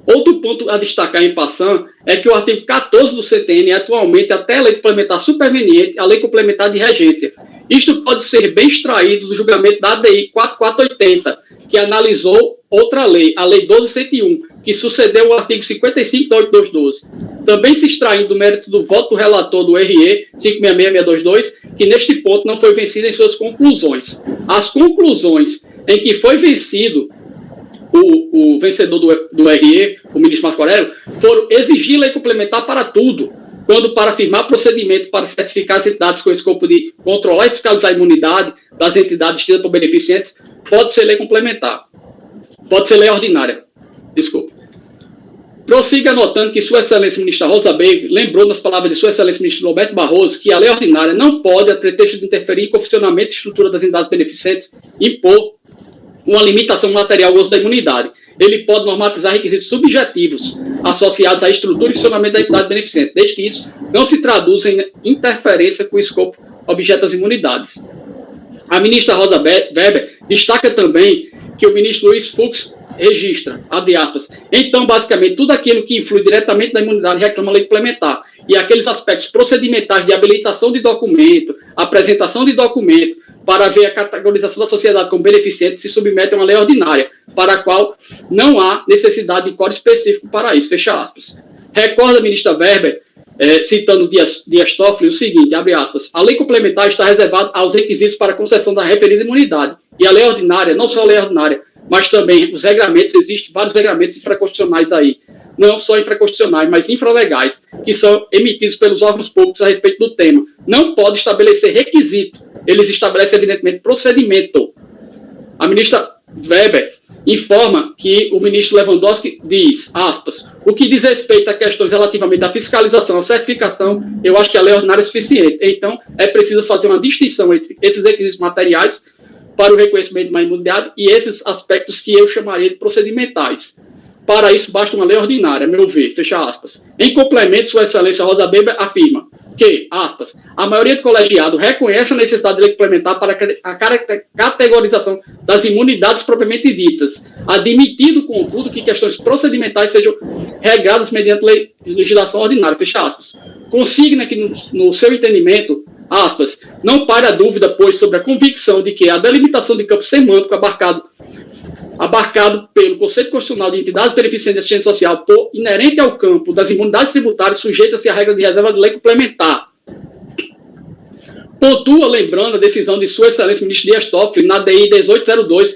Outro ponto a destacar em passant é que o artigo 14 do CTN é atualmente até a lei complementar superveniente, a lei complementar de regência. Isto pode ser bem extraído do julgamento da ADI 4480, que analisou outra lei, a lei 12101, que sucedeu o artigo 55 da 8212. Também se extraindo do mérito do voto do relator do RE 566622, que neste ponto não foi vencido em suas conclusões. As conclusões em que foi vencido o vencedor do RE, o ministro Marco Aurélio, foram exigir lei complementar para tudo, quando para afirmar procedimento para certificar as entidades com o escopo de controlar e fiscalizar a imunidade das entidades tidas por beneficentes, pode ser lei complementar. Pode ser lei ordinária. Desculpa. Prossiga anotando que Sua Excelência Ministra Rosa Weber lembrou nas palavras de Sua Excelência Ministro Roberto Barroso que a lei ordinária não pode, a pretexto de interferir com o funcionamento e estrutura das entidades beneficentes, impor uma limitação material ao gozo da imunidade. Ele pode normatizar requisitos subjetivos associados à estrutura e funcionamento da entidade beneficente, desde que isso não se traduza em interferência com o escopo objeto das imunidades. A ministra Rosa Weber destaca também que o ministro Luiz Fux registra, abre aspas, então, basicamente, tudo aquilo que influi diretamente na imunidade reclama lei complementar, e aqueles aspectos procedimentais de habilitação de documento, apresentação de documento, para ver a categorização da sociedade como beneficente, se submete a uma lei ordinária, para a qual não há necessidade de código específico para isso, fecha aspas. Recorda a ministra Weber, citando Dias Toffoli, o seguinte, abre aspas, a lei complementar está reservada aos requisitos para a concessão da referida imunidade, e a lei ordinária, não só a lei ordinária, mas também os regramentos, existem vários regramentos infraconstitucionais aí, não só infraconstitucionais, mas infralegais, que são emitidos pelos órgãos públicos a respeito do tema. Não pode estabelecer requisito, eles estabelecem, evidentemente, procedimento. A ministra Weber informa que o ministro Lewandowski diz, aspas, o que diz respeito a questões relativamente à fiscalização, à certificação, eu acho que a lei ordinária é suficiente. Então, é preciso fazer uma distinção entre esses requisitos materiais para o reconhecimento de uma imunidade e esses aspectos que eu chamaria de procedimentais. Para isso, basta uma lei ordinária, a meu ver, fecha aspas. Em complemento, Sua Excelência Rosa Weber afirma que, aspas, a maioria do colegiado reconhece a necessidade de lei complementar para a categorização das imunidades propriamente ditas, admitindo, contudo, que questões procedimentais sejam regradas mediante legislação ordinária, fecha aspas. Consigna que, no seu entendimento, aspas, não pare a dúvida, pois, sobre a convicção de que a delimitação de campo semântico abarcado pelo conceito constitucional de entidades beneficentes de assistência social, por inerente ao campo das imunidades tributárias, sujeita-se à regra de reserva de lei complementar. Pontua, lembrando a decisão de Sua Excelência Ministro Dias Toffoli, na DI 1802,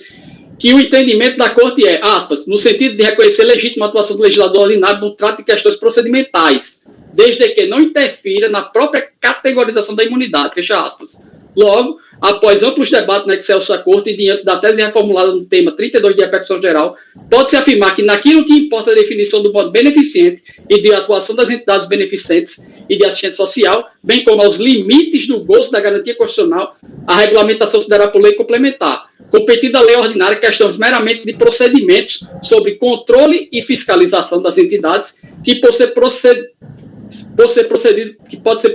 que o entendimento da Corte é, aspas, no sentido de reconhecer legítima atuação do legislador ordinário no trato de questões procedimentais, desde que não interfira na própria categorização da imunidade, fecha aspas. Logo, após amplos debates na Excelsa Corte e diante da tese reformulada no tema 32 de repercussão geral, pode-se afirmar que naquilo que importa a definição do modo beneficente e de atuação das entidades beneficentes e de assistência social, bem como aos limites do gozo da garantia constitucional, a regulamentação se dará por lei complementar, competindo a lei ordinária questões meramente de procedimentos sobre controle e fiscalização das entidades que pode ser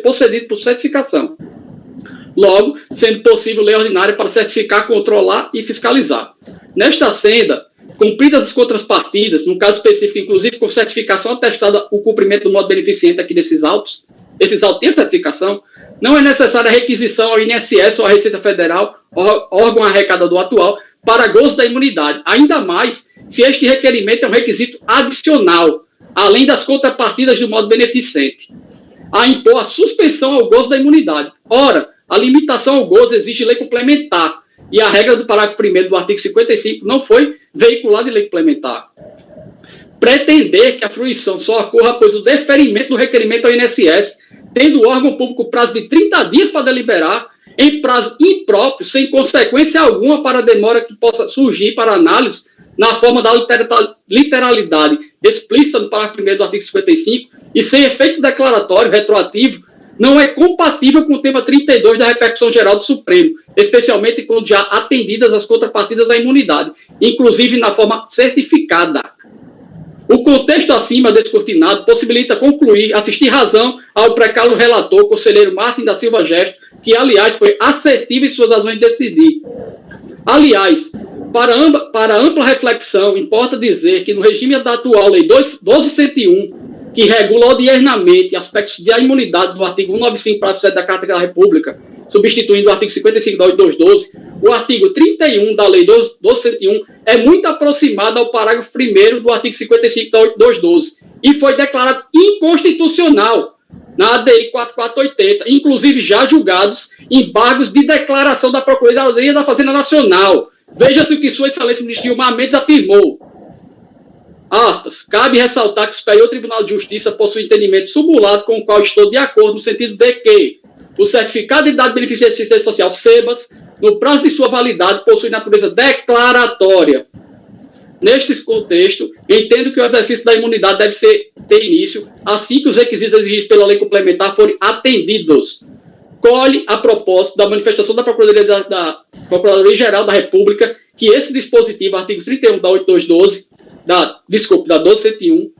procedido por certificação. Logo, sendo possível lei ordinária para certificar, controlar e fiscalizar. Nesta senda, cumpridas as contrapartidas, no caso específico, inclusive com certificação atestada o cumprimento do modo beneficente aqui desses autos, esses autos têm certificação, não é necessária a requisição ao INSS ou à Receita Federal, órgão arrecadador atual, para gozo da imunidade, ainda mais se este requerimento é um requisito adicional, além das contrapartidas do modo beneficente, a impor a suspensão ao gozo da imunidade. Ora, a limitação ao gozo exige lei complementar, e a regra do parágrafo 1º do artigo 55 não foi veiculada em lei complementar. pretender que a fruição só ocorra após o deferimento do requerimento ao INSS, tendo o órgão público prazo de 30 dias para deliberar, em prazo impróprio, sem consequência alguma para a demora que possa surgir para análise, na forma da literalidade explícita do parágrafo 1º do artigo 55, e sem efeito declaratório retroativo, não é compatível com o tema 32 da repercussão geral do Supremo, especialmente quando já atendidas as contrapartidas da imunidade, inclusive na forma certificada. O contexto acima descortinado possibilita concluir, assistir razão ao precário relator, conselheiro Martin da Silva Gesto, que, aliás, foi assertivo em suas razões de decidir. Aliás, para ampla reflexão, importa dizer que no regime da atual Lei 12.101, que regula odiernamente aspectos de imunidade do artigo 195, parágrafo 7 da Carta da República, substituindo o artigo 55 da 8212, o artigo 31 da Lei 12.101 é muito aproximado ao parágrafo 1º do artigo 55 da 8212 e foi declarado inconstitucional na ADI 4480, inclusive já julgados embargos de declaração da Procuradoria da Fazenda Nacional. Veja-se o que Sua Excelência Ministro Gilmar Mendes afirmou. Aspas, cabe ressaltar que o Superior Tribunal de Justiça possui entendimento subulado com o qual estou de acordo no sentido de que o Certificado de Idade de Benefício de Assistência Social, SEBAS, no prazo de sua validade, possui natureza declaratória. Neste contexto, entendo que o exercício da imunidade deve ter início assim que os requisitos exigidos pela lei complementar forem atendidos. Colhe a propósito da manifestação da Procuradoria-Geral da República que esse dispositivo, artigo 31 da 8212, da 12.101,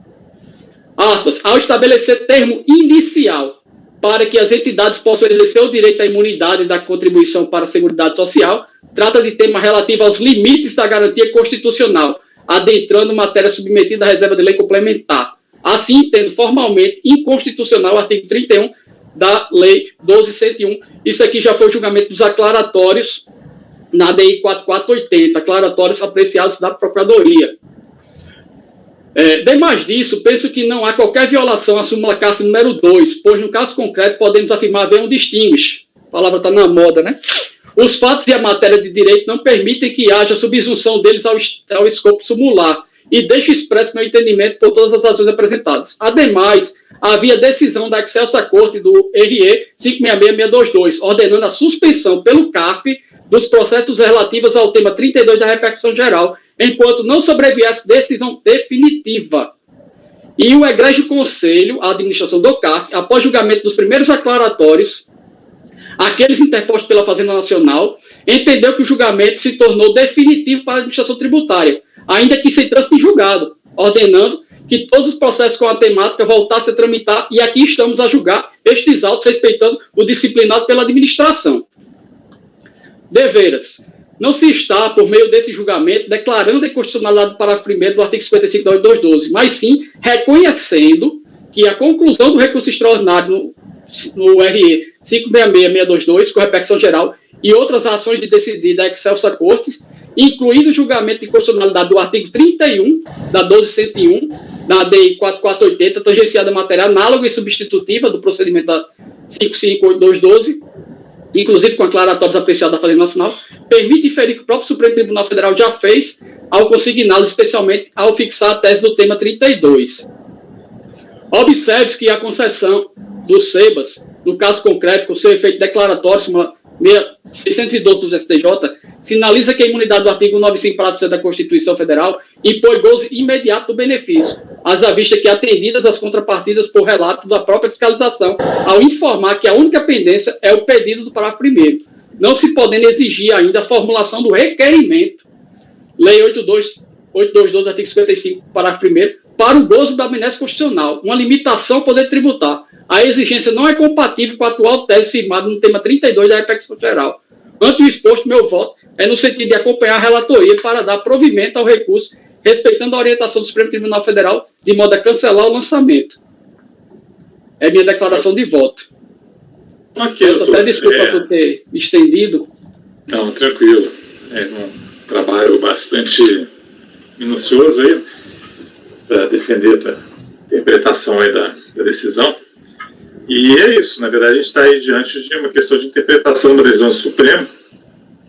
aspas, ao estabelecer termo inicial para que as entidades possam exercer o direito à imunidade da contribuição para a Seguridade Social, trata de tema relativo aos limites da garantia constitucional, adentrando matéria submetida à reserva de lei complementar. Assim, entendo formalmente inconstitucional o artigo 31 da Lei 12.101. Isso aqui já foi o julgamento dos aclaratórios na ADI 4480, aclaratórios apreciados da Procuradoria. Demais disso, penso que não há qualquer violação à súmula CARF número 2, pois no caso concreto podemos afirmar haver um distinguish. A palavra está na moda, né? Os fatos e a matéria de direito não permitem que haja subsunção deles ao escopo sumular, e deixo expresso meu entendimento por todas as razões apresentadas. Ademais, havia decisão da Excelsa Corte do RE 566-622, ordenando a suspensão pelo CARF dos processos relativos ao tema 32 da repercussão geral, enquanto não sobreviesse decisão definitiva. E o Egrégio Conselho, a administração do CARF, após julgamento dos primeiros aclaratórios, aqueles interpostos pela Fazenda Nacional, entendeu que o julgamento se tornou definitivo para a administração tributária, ainda que sem trânsito em julgado, ordenando que todos os processos com a temática voltassem a tramitar, e aqui estamos a julgar estes autos, respeitando o disciplinado pela administração. Deveras, não se está, por meio desse julgamento, declarando a inconstitucionalidade do parágrafo 1º do artigo 55 da 8212, mas sim reconhecendo que a conclusão do recurso extraordinário no RE 566-622, com repercussão geral, e outras ações de decidir da Excelsa Cortes, incluindo o julgamento de constitucionalidade do artigo 31 da 12.101, da ADI 4480, tangenciada a matéria análoga e substitutiva do procedimento da 558-212, inclusive com aclaratórios apreciados da Fazenda Nacional, permite inferir que o próprio Supremo Tribunal Federal já fez ao consigná-lo, especialmente ao fixar a tese do tema 32. Observe-se que a concessão do SEBAS, no caso concreto, com seu efeito declaratório, 612 do STJ, sinaliza que a imunidade do artigo 95, parágrafo 7 da Constituição Federal impõe gozo imediato do benefício, haja vista que atendidas as contrapartidas por relato da própria fiscalização, ao informar que a única pendência é o pedido do parágrafo 1º, não se podendo exigir ainda a formulação do requerimento. Lei 822, artigo 55, parágrafo 1º, para o gozo da amnésia constitucional, uma limitação ao poder tributar. A exigência não é compatível com a atual tese firmada no tema 32 da repercussão geral. Ante o exposto, meu voto é no sentido de acompanhar a relatoria para dar provimento ao recurso, respeitando a orientação do Supremo Tribunal Federal, de modo a cancelar o lançamento. É minha declaração de voto. Ok, Peço até desculpa por ter estendido. Não, tranquilo. É um trabalho bastante minucioso aí para defender a interpretação aí da decisão. E é isso, na verdade a gente está aí diante de uma questão de interpretação da decisão do Supremo,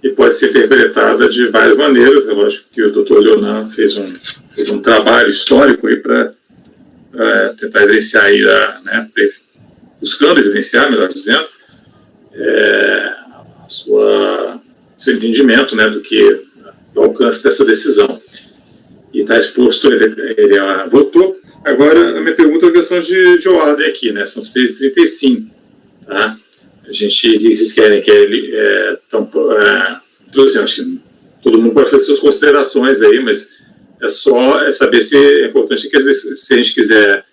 e pode ser interpretada de várias maneiras. Eu acho que o Dr. Leonan fez um trabalho histórico aí para tentar evidenciar aí, né, buscando evidenciar, melhor dizendo, seu entendimento, né, do alcance dessa decisão. E está exposto, ele votou. Agora, a minha pergunta é a questão de ordem aqui, né, são 6h35, tá? A gente, o que vocês querem? Acho que todo mundo pode fazer suas considerações aí, mas é só saber se é importante que se a gente quiser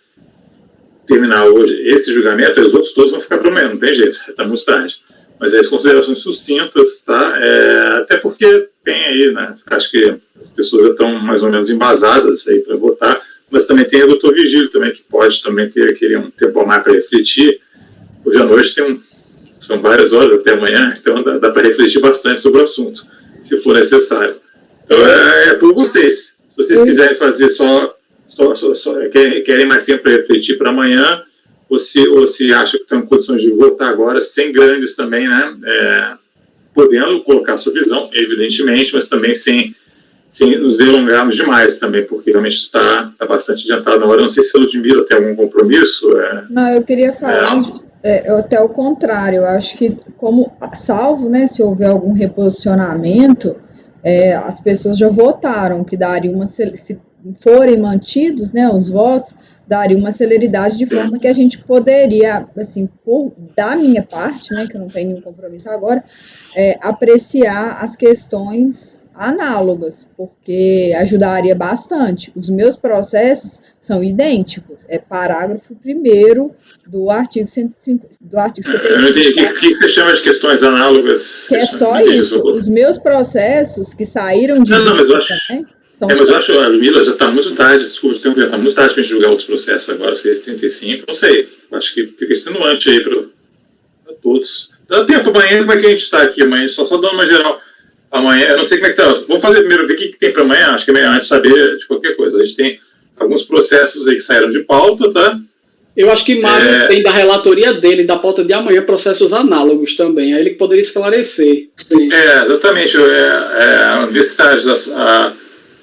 terminar hoje esse julgamento, os outros todos vão ficar para amanhã, não tem jeito, está muito tarde. Mas as considerações sucintas, tá? Até porque tem aí, né? Acho que as pessoas já estão mais ou menos embasadas aí para votar, mas também tem o doutor Vigílio também, que pode também querer um tempo a mais para refletir. Hoje à noite são várias horas até amanhã, então dá para refletir bastante sobre o assunto, se for necessário. Então é por vocês. Se vocês quiserem fazer querem mais tempo para refletir para amanhã, ou se acham que estão em condições de votar agora, sem grandes também, né, podendo colocar a sua visão, evidentemente, mas também sem nos delongarmos demais também, porque realmente está bastante adiantado na hora. Eu não sei se a Ludmila tem algum compromisso. Não, eu queria falar até o contrário. Eu acho que, salvo, né, se houver algum reposicionamento, as pessoas já votaram, que daria se forem mantidos, né, os votos, daria uma celeridade de forma que a gente poderia, assim, da minha parte, né, que eu não tenho nenhum compromisso agora, apreciar as questões análogas, porque ajudaria bastante. Os meus processos são idênticos, parágrafo 1º do artigo 150, do artigo 55. O que você chama de questões análogas? Que é só isso. Os meus processos que saíram de... Não, mas eu acho... mas eu acho que a Ludmila já está muito tarde, desculpa, está muito tarde para a gente julgar outros processos agora, 6h35, não sei, acho que fica extenuante aí para todos. Dá tempo amanhã, como é que a gente está aqui amanhã, só dando uma geral. Amanhã, eu não sei como é que está, vamos fazer primeiro, ver o que tem para amanhã, acho que é melhor antes de saber de qualquer coisa. A gente tem alguns processos aí que saíram de pauta, tá? Eu acho que Mário tem da relatoria dele, da pauta de amanhã, processos análogos também, aí ele poderia esclarecer. Exatamente, universitários,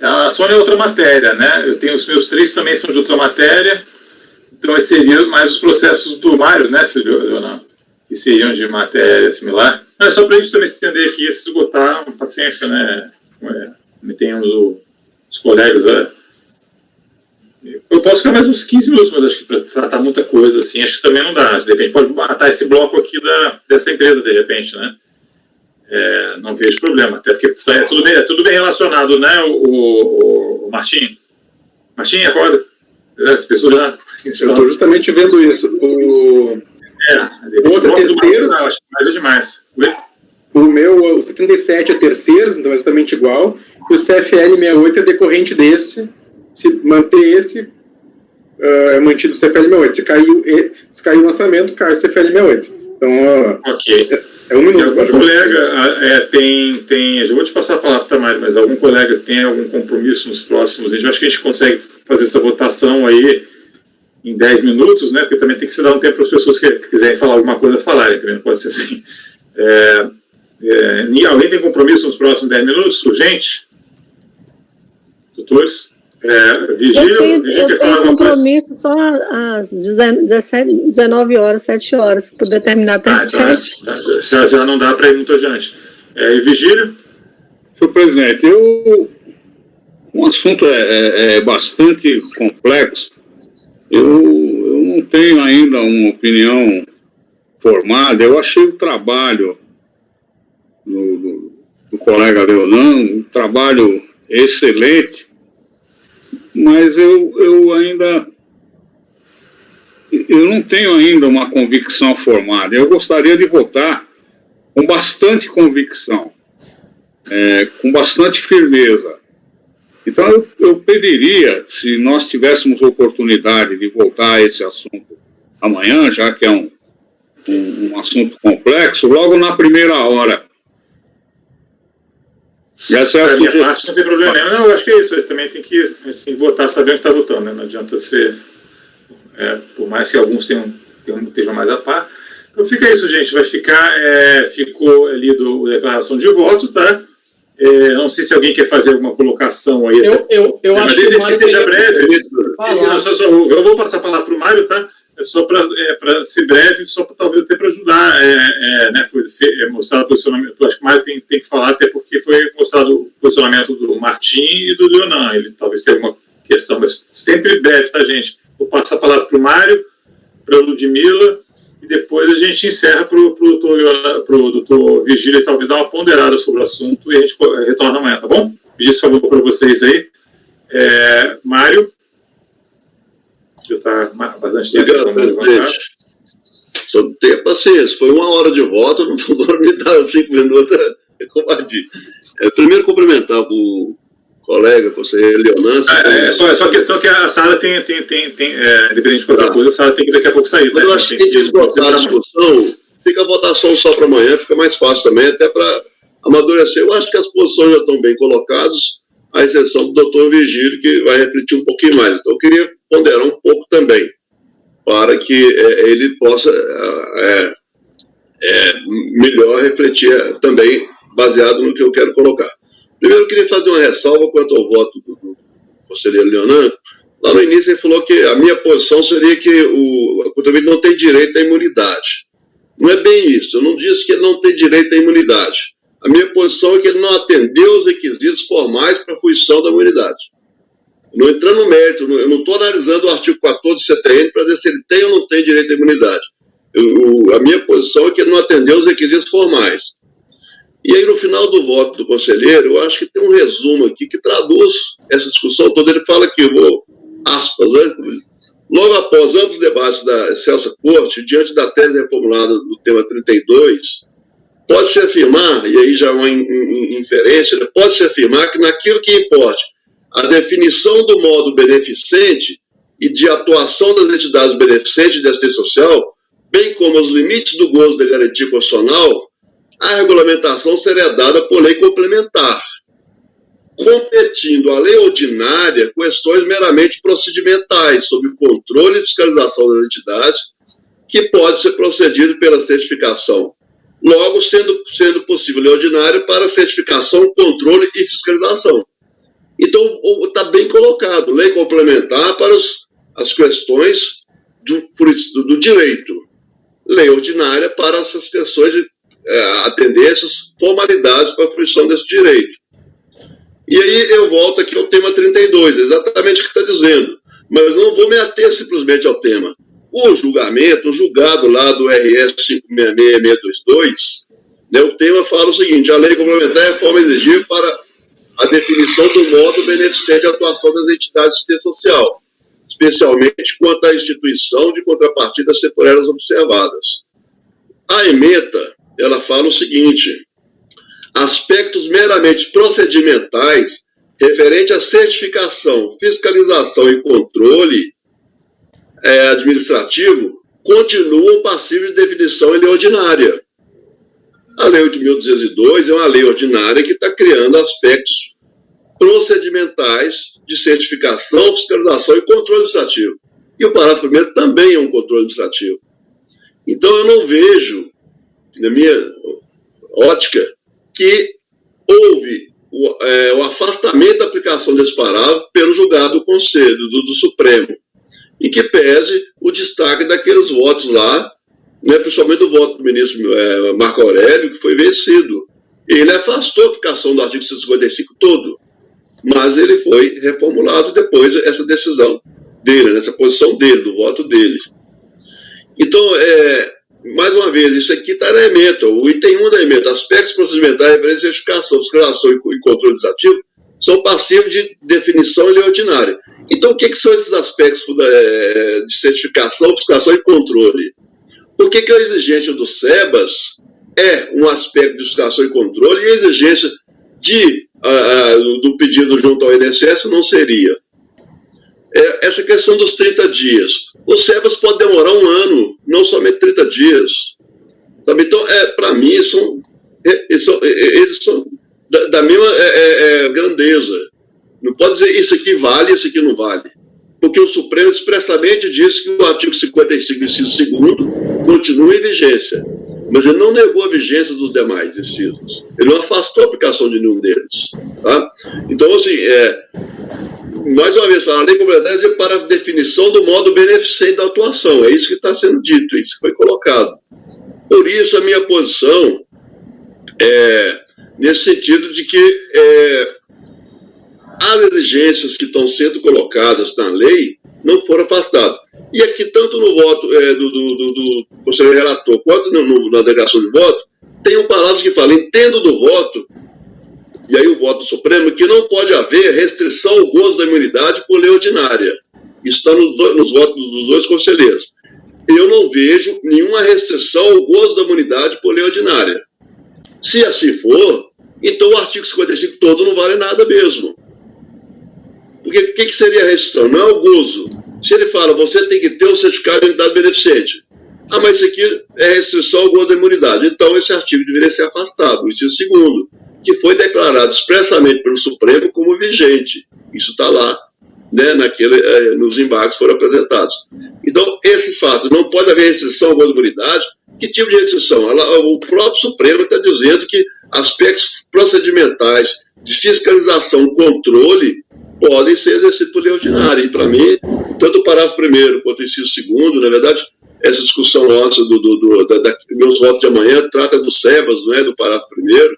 a Sônia é outra matéria, né? Eu tenho os meus 3 também são de outra matéria, então esse seria mais os processos do Mário, né, Leonardo? Que seriam de matéria similar. Não, é só para a gente também se entender aqui, se esgotar, paciência, né? Também tem os colegas, eu posso ficar mais uns 15 minutos, mas acho que para tratar muita coisa, assim, acho que também não dá. De repente pode matar esse bloco aqui dessa empresa, de repente, né? Não vejo problema, até porque é tudo bem relacionado, né, o Martim? Martim, acorda. As pessoas já... Eu estou justamente vendo isso. O outro é terceiro. Acho que mais é demais. O meu, o 77 é terceiros, então é exatamente igual. E o CFL 68 é decorrente desse. Se manter esse, é mantido o CFL 68. Se cair o lançamento, cai o CFL 68. Então, ok. É um minuto. Algum colega tem. Eu já vou te passar a palavra, Tamara, mas algum colega tem algum compromisso nos próximos? Eu acho que a gente consegue fazer essa votação aí em 10 minutos, né? Porque também tem que se dar um tempo para as pessoas que quiserem falar alguma coisa falarem, também não pode ser assim. Alguém tem compromisso nos próximos 10 minutos? Urgente? Doutores? Eu tenho compromisso só às 19 horas, 7 horas, se puder terminar até às 7. Já não dá para ir muito adiante. E Vigílio? Senhor presidente, o assunto é bastante complexo. Eu não tenho ainda uma opinião formada. Eu achei o trabalho do colega Leonan um trabalho excelente, mas eu ainda não tenho ainda uma convicção formada. Eu gostaria de votar com bastante convicção, com bastante firmeza. Então, eu pediria, se nós tivéssemos oportunidade de voltar a esse assunto amanhã, já que é um assunto complexo, logo na primeira hora. E essa é a minha parte, não tem problema nenhum. Não, eu acho que é isso. A gente também tem que votar sabendo que está votando, né? Não adianta ser... por mais que alguns estejam mais a par. Então fica isso, gente. Vai ficar, ficou ali a declaração de voto, tá? Não sei se alguém quer fazer alguma colocação aí. Eu acho que o Mário seja breve. Eu vou passar a palavra para o Mário, tá? É só para ser breve, só para talvez até para ajudar, né? Foi mostrado o posicionamento. Eu acho que o Mário tem que falar, até porque foi mostrado o posicionamento do Martim e do Leonan. Ele talvez tenha alguma questão, mas sempre breve, tá, gente? Vou passar a palavra para o Mário, para a Ludmila, e depois a gente encerra para o doutor Virgílio, talvez dar uma ponderada sobre o assunto, e a gente retorna amanhã, tá bom? Pedir esse favor para vocês aí. Mário. Já está bastante tempo. Obrigado, presidente. Só tenha paciência. Foi 1 hora de voto, não vou me dar 5 minutos. É covardia. Primeiro, cumprimentar o colega, conselheiro Leonan. Só a questão que a Sara tem independente de qualquer coisa, a Sara tem que daqui a pouco sair. Mas eu acho que esgotar a discussão, fica a votação só para amanhã, fica mais fácil também, até para amadurecer. Eu acho que as posições já estão bem colocadas, à exceção do doutor Virgílio, que vai refletir um pouquinho mais. Então, eu queria ponderar um pouco também, para que ele possa melhor refletir também, baseado no que eu quero colocar. Primeiro, eu queria fazer uma ressalva quanto ao voto do conselheiro Leonan. Lá no início, ele falou que a minha posição seria que o contribuinte não tem direito à imunidade. Não é bem isso. Eu não disse que ele não tem direito à imunidade. A minha posição é que ele não atendeu os requisitos formais para a fruição da imunidade. Não entrando no mérito, eu não estou analisando o artigo 14 do CTN para dizer se ele tem ou não tem direito à imunidade. A minha posição é que ele não atendeu os requisitos formais. E aí, no final do voto do conselheiro, eu acho que tem um resumo aqui que traduz essa discussão toda. Ele fala aqui, eu vou, aspas, né? Logo após amplos debates da excelsa corte, diante da tese reformulada do tema 32, pode-se afirmar, e aí já é uma inferência, pode-se afirmar que naquilo que importe a definição do modo beneficente e de atuação das entidades beneficentes de assistência social, bem como os limites do gozo da garantia constitucional, a regulamentação será dada por lei complementar, competindo à lei ordinária questões meramente procedimentais sobre o controle e fiscalização das entidades, que pode ser procedido pela certificação, logo sendo possível lei ordinária para certificação, controle e fiscalização. Então, está bem colocado, lei complementar para as questões do direito, lei ordinária para essas questões de atender essas formalidades para a fruição desse direito. E aí eu volto aqui ao tema 32, exatamente o que está dizendo, mas não vou me ater simplesmente ao tema. O julgado lá do RS 566622, né, o tema fala o seguinte: a lei complementar é a forma exigível para a definição do modo beneficente de atuação das entidades de assistência social, especialmente quanto à instituição de contrapartidas temporárias observadas. A ementa, ela fala o seguinte: aspectos meramente procedimentais referente à certificação, fiscalização e controle administrativo continuam passíveis de definição em lei ordinária. A Lei 8.202 é uma lei ordinária que está criando aspectos procedimentais de certificação, fiscalização e controle administrativo. E o parágrafo 1º também é um controle administrativo. Então, eu não vejo, na minha ótica, que houve o afastamento da aplicação desse parágrafo pelo julgado do Conselho, do Supremo, e que pese o destaque daqueles votos lá, né, principalmente o voto do ministro Marco Aurélio, que foi vencido. Ele afastou a aplicação do artigo 155 todo, mas ele foi reformulado depois essa decisão dele, nessa posição dele, do voto dele. Então, mais uma vez, isso aqui está na ementa, o item 1 da ementa, aspectos procedimentais, referência à certificação, fiscalização e controle administrativo, são passivos de definição em lei ordinária. Então, o que são esses aspectos de certificação, fiscalização e controle? Por que a exigência do SEBAS é um aspecto de fiscalização e controle e a exigência do pedido junto ao INSS não seria? Essa questão dos 30 dias. O SEBAS pode demorar 1 ano, não somente 30 dias. Sabe? Então, para mim, eles são da mesma grandeza. Não pode dizer isso aqui vale, isso aqui não vale. porque o Supremo expressamente disse que o artigo 55, inciso 2º, continua em vigência. Mas ele não negou a vigência dos demais incisos. Ele não afastou a aplicação de nenhum deles. Tá? Então, assim, mais uma vez, a lei complementar é para a definição do modo beneficente da atuação. É isso que está sendo dito, é isso que foi colocado. Por isso, a minha posição é nesse sentido de que as exigências que estão sendo colocadas na lei não foram afastadas. E aqui, tanto no voto do conselheiro relator, quanto na delegação de voto, tem um parágrafo que fala, entendo do voto, e aí o voto do Supremo, que não pode haver restrição ao gozo da imunidade por lei ordinária. Isso está nos votos dos dois conselheiros. Eu não vejo nenhuma restrição ao gozo da imunidade por lei ordinária. Se assim for, então o artigo 55 todo não vale nada mesmo. Porque o que seria a restrição? Não é o gozo. Se ele fala, você tem que ter um certificado de imunidade beneficente. Ah, mas isso aqui é restrição ao gozo da imunidade. Então esse artigo deveria ser afastado. Isso é o segundo, que foi declarado expressamente pelo Supremo como vigente. Isso está lá, né, nos embargos foram apresentados. Então, esse fato, não pode haver restrição ao gozo da imunidade. Que tipo de restrição? O próprio Supremo está dizendo que aspectos procedimentais de fiscalização, controle, podem ser exercidos por lei ordinária. E, para mim, tanto o parágrafo 1º quanto o inciso 2º, na verdade, essa discussão nossa meus votos de amanhã trata do SEBAS, não é, do parágrafo 1º,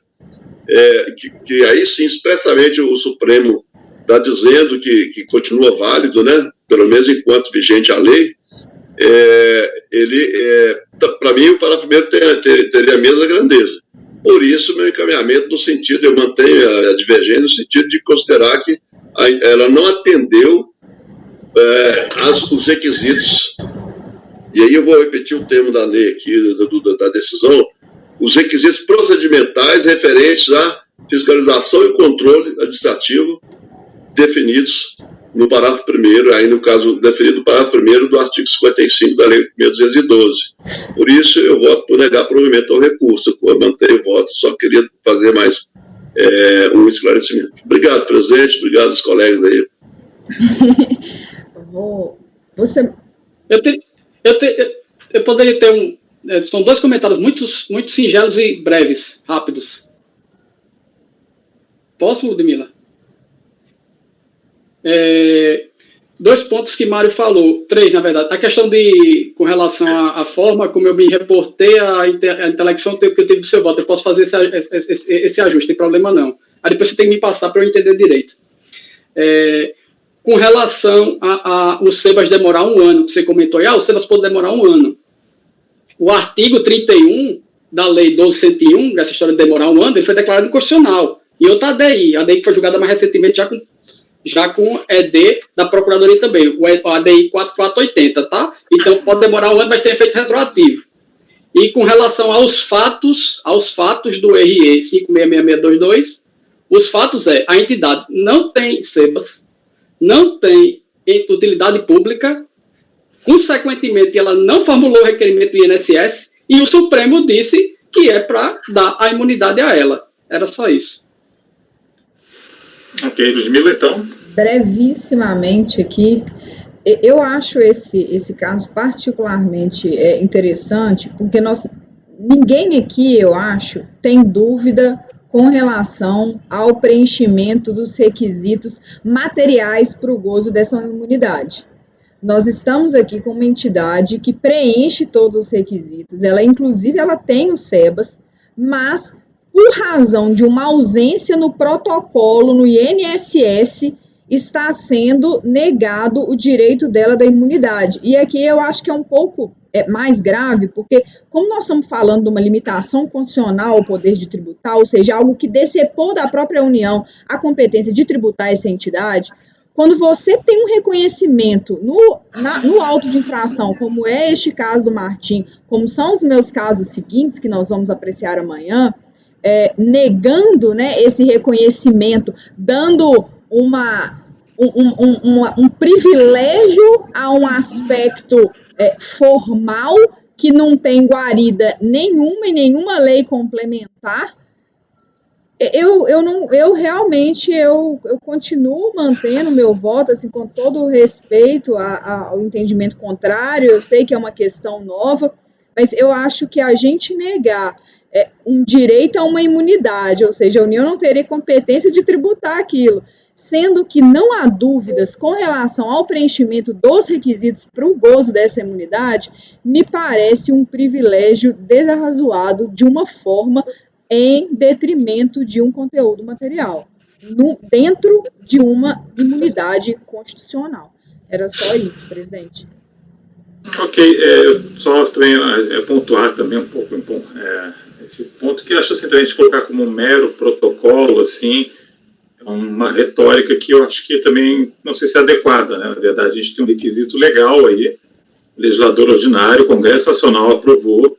que aí sim, expressamente, o Supremo está dizendo que continua válido, né, pelo menos enquanto vigente a lei. Para mim, o parágrafo 1º teria a mesma grandeza. Por isso, meu encaminhamento no sentido, eu mantenho a divergência no sentido de considerar que ela não atendeu os requisitos, e aí eu vou repetir o termo da lei aqui, da decisão, os requisitos procedimentais referentes à fiscalização e controle administrativo definidos no parágrafo 1º, aí no caso definido no parágrafo 1º do artigo 55 da lei 6.212. Por isso eu voto por negar provimento ao recurso, eu mantenho o voto, só queria fazer mais um esclarecimento. Obrigado, presidente, obrigado aos colegas aí. Eu poderia ter são dois comentários muito singelos e breves, rápidos. Posso, Ludmila? Dois pontos que Mário falou, 3, na verdade. A questão com relação à forma como eu me reportei a intelecção que eu tive do seu voto. Eu posso fazer esse ajuste, não tem problema não. Aí depois você tem que me passar para eu entender direito. Com relação o SEBAS demorar 1 ano, que você comentou, o SEBAS pode demorar 1 ano. O artigo 31 da lei 12.101, essa história de demorar 1 ano, ele foi declarado inconstitucional. E outra ADI que foi julgada mais recentemente já com ED da Procuradoria também, o ADI 4480, tá? Então pode demorar 1 ano, mas tem efeito retroativo. E com relação aos fatos do RE 566622, os fatos a entidade não tem SEBAS, não tem utilidade pública, consequentemente ela não formulou o requerimento do INSS e o Supremo disse que é para dar a imunidade a ela. Era só isso. Ok, Ludmila, então. Brevissimamente aqui, eu acho esse caso particularmente interessante, porque ninguém aqui, eu acho, tem dúvida com relação ao preenchimento dos requisitos materiais para o gozo dessa imunidade. Nós estamos aqui com uma entidade que preenche todos os requisitos, inclusive ela tem o SEBAS, mas por razão de uma ausência no protocolo, no INSS, está sendo negado o direito dela da imunidade. E aqui eu acho que é um pouco mais grave, porque como nós estamos falando de uma limitação constitucional ao poder de tributar, ou seja, algo que decepou da própria União a competência de tributar essa entidade, quando você tem um reconhecimento no auto de infração, como é este caso do Martim, como são os meus casos seguintes, que nós vamos apreciar amanhã, negando, né, esse reconhecimento, dando um privilégio a um aspecto formal que não tem guarida nenhuma em nenhuma lei complementar, Eu realmente continuo mantendo meu voto, assim, com todo o respeito ao entendimento contrário. Eu sei que é uma questão nova, mas eu acho que a gente negar um direito a uma imunidade, ou seja, a União não teria competência de tributar aquilo, sendo que não há dúvidas com relação ao preenchimento dos requisitos para o gozo dessa imunidade, me parece um privilégio desarrazoado de uma forma em detrimento de um conteúdo material, dentro de uma imunidade constitucional. Era só isso, presidente. Ok, só também pontuar também um pouco esse ponto que eu acho assim, a gente colocar como um mero protocolo, assim, uma retórica que eu acho que também não sei se é adequada, né? Na verdade, a gente tem um requisito legal aí, o legislador ordinário, o Congresso Nacional aprovou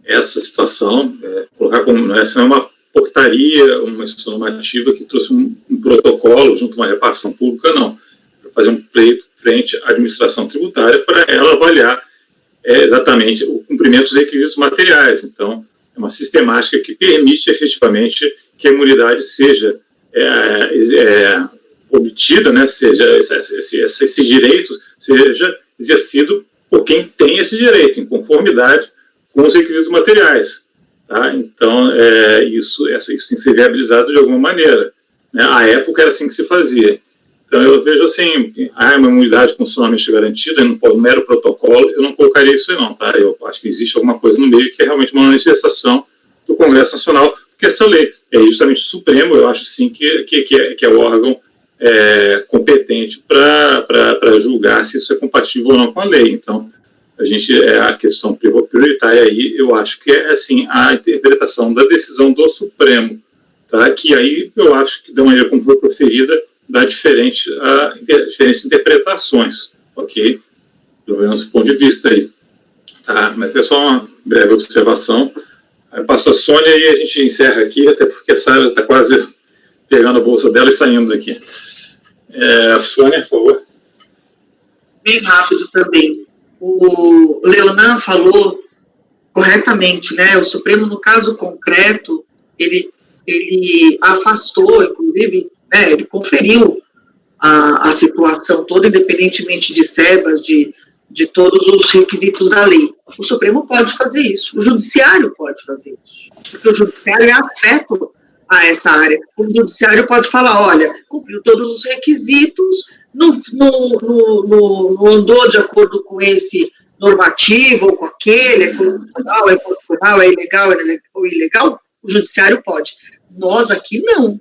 essa situação, colocar como essa é uma portaria, uma instituição normativa que trouxe um protocolo junto a uma repartição pública, não. Para fazer um pleito frente à administração tributária para ela avaliar exatamente o cumprimento dos requisitos materiais. Então, é uma sistemática que permite efetivamente que a imunidade seja obtida, né, seja esse direito seja exercido por quem tem esse direito, em conformidade com os requisitos materiais. Tá? Então, isso tem que ser viabilizado de alguma maneira. Né? À época era assim que se fazia. Então, eu vejo assim, uma imunidade constitucionalmente garantida, um mero protocolo, eu não colocaria isso aí não. Tá? Eu acho que existe alguma coisa no meio que é realmente uma manifestação do Congresso Nacional, porque essa lei é justamente o Supremo, eu acho sim que é o órgão competente para julgar se isso é compatível ou não com a lei. Então, a questão prioritária aí, eu acho que é assim, a interpretação da decisão do Supremo, tá? Que aí eu acho que, da maneira como foi proferida, dá diferentes interpretações, ok? Pelo menos do ponto de vista aí. Tá? Mas é só uma breve observação. Eu passo a Sônia e a gente encerra aqui, até porque a Sara está quase pegando a bolsa dela e saindo daqui. Sônia, por favor. Bem rápido também. O Leonan falou corretamente, né? O Supremo, no caso concreto, ele afastou, inclusive, né, ele conferiu a situação toda, independentemente de SEBAS, de todos os requisitos da lei. O Supremo pode fazer isso, o Judiciário pode fazer isso, porque o Judiciário é afeto a essa área. O Judiciário pode falar, olha, cumpriu todos os requisitos, não andou de acordo com esse normativo, ou com aquele, é constitucional, é constitucional, é ilegal, ou ilegal, o Judiciário pode. Nós aqui não,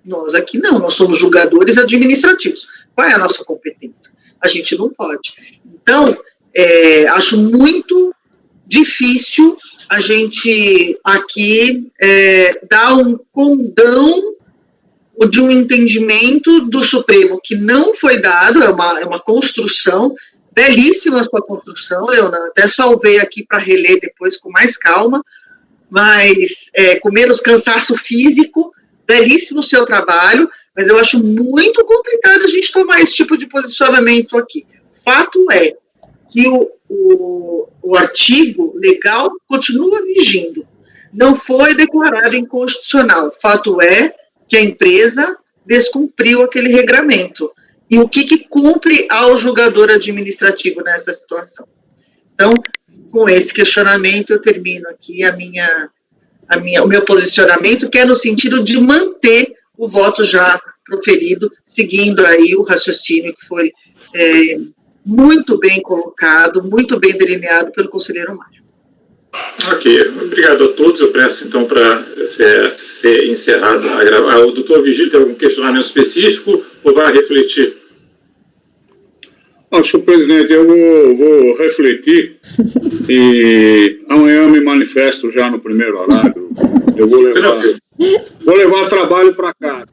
nós somos julgadores administrativos. Qual é a nossa competência? A gente não pode. Então, acho muito difícil a gente aqui dar um condão de um entendimento do Supremo que não foi dado, é uma construção, belíssima a sua construção, Leonan, até salvei aqui para reler depois com mais calma, mas com menos cansaço físico, belíssimo o seu trabalho, mas eu acho muito complicado a gente tomar esse tipo de posicionamento aqui. Fato é que o artigo legal continua vigindo, não foi declarado inconstitucional, fato é que a empresa descumpriu aquele regramento. E o que cumpre ao julgador administrativo nessa situação? Então, com esse questionamento, eu termino aqui o meu posicionamento, que é no sentido de manter o voto já proferido, seguindo aí o raciocínio que foi muito bem colocado, muito bem delineado pelo conselheiro Mário. Ok, obrigado a todos. Eu peço, então, para ser encerrado a gravação. O doutor Vigílio tem algum questionamento específico ou vai refletir? Senhor presidente, eu vou refletir e amanhã eu me manifesto já no primeiro horário. Eu vou levar trabalho para casa.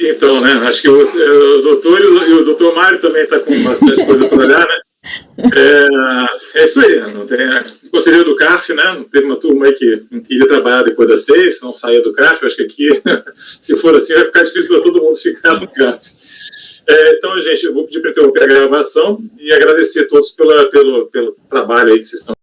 Então, né, acho que o doutor e o doutor Mário também está com bastante coisa para olhar, né? É isso aí, não tem conselheiro do CAF, né? Teve uma turma aí que não queria trabalhar depois das 6, não saía do CAF. Eu acho que aqui, se for assim, vai ficar difícil para todo mundo ficar no CAF. Então, gente, eu vou pedir para interromper a gravação e agradecer a todos pelo trabalho aí que vocês estão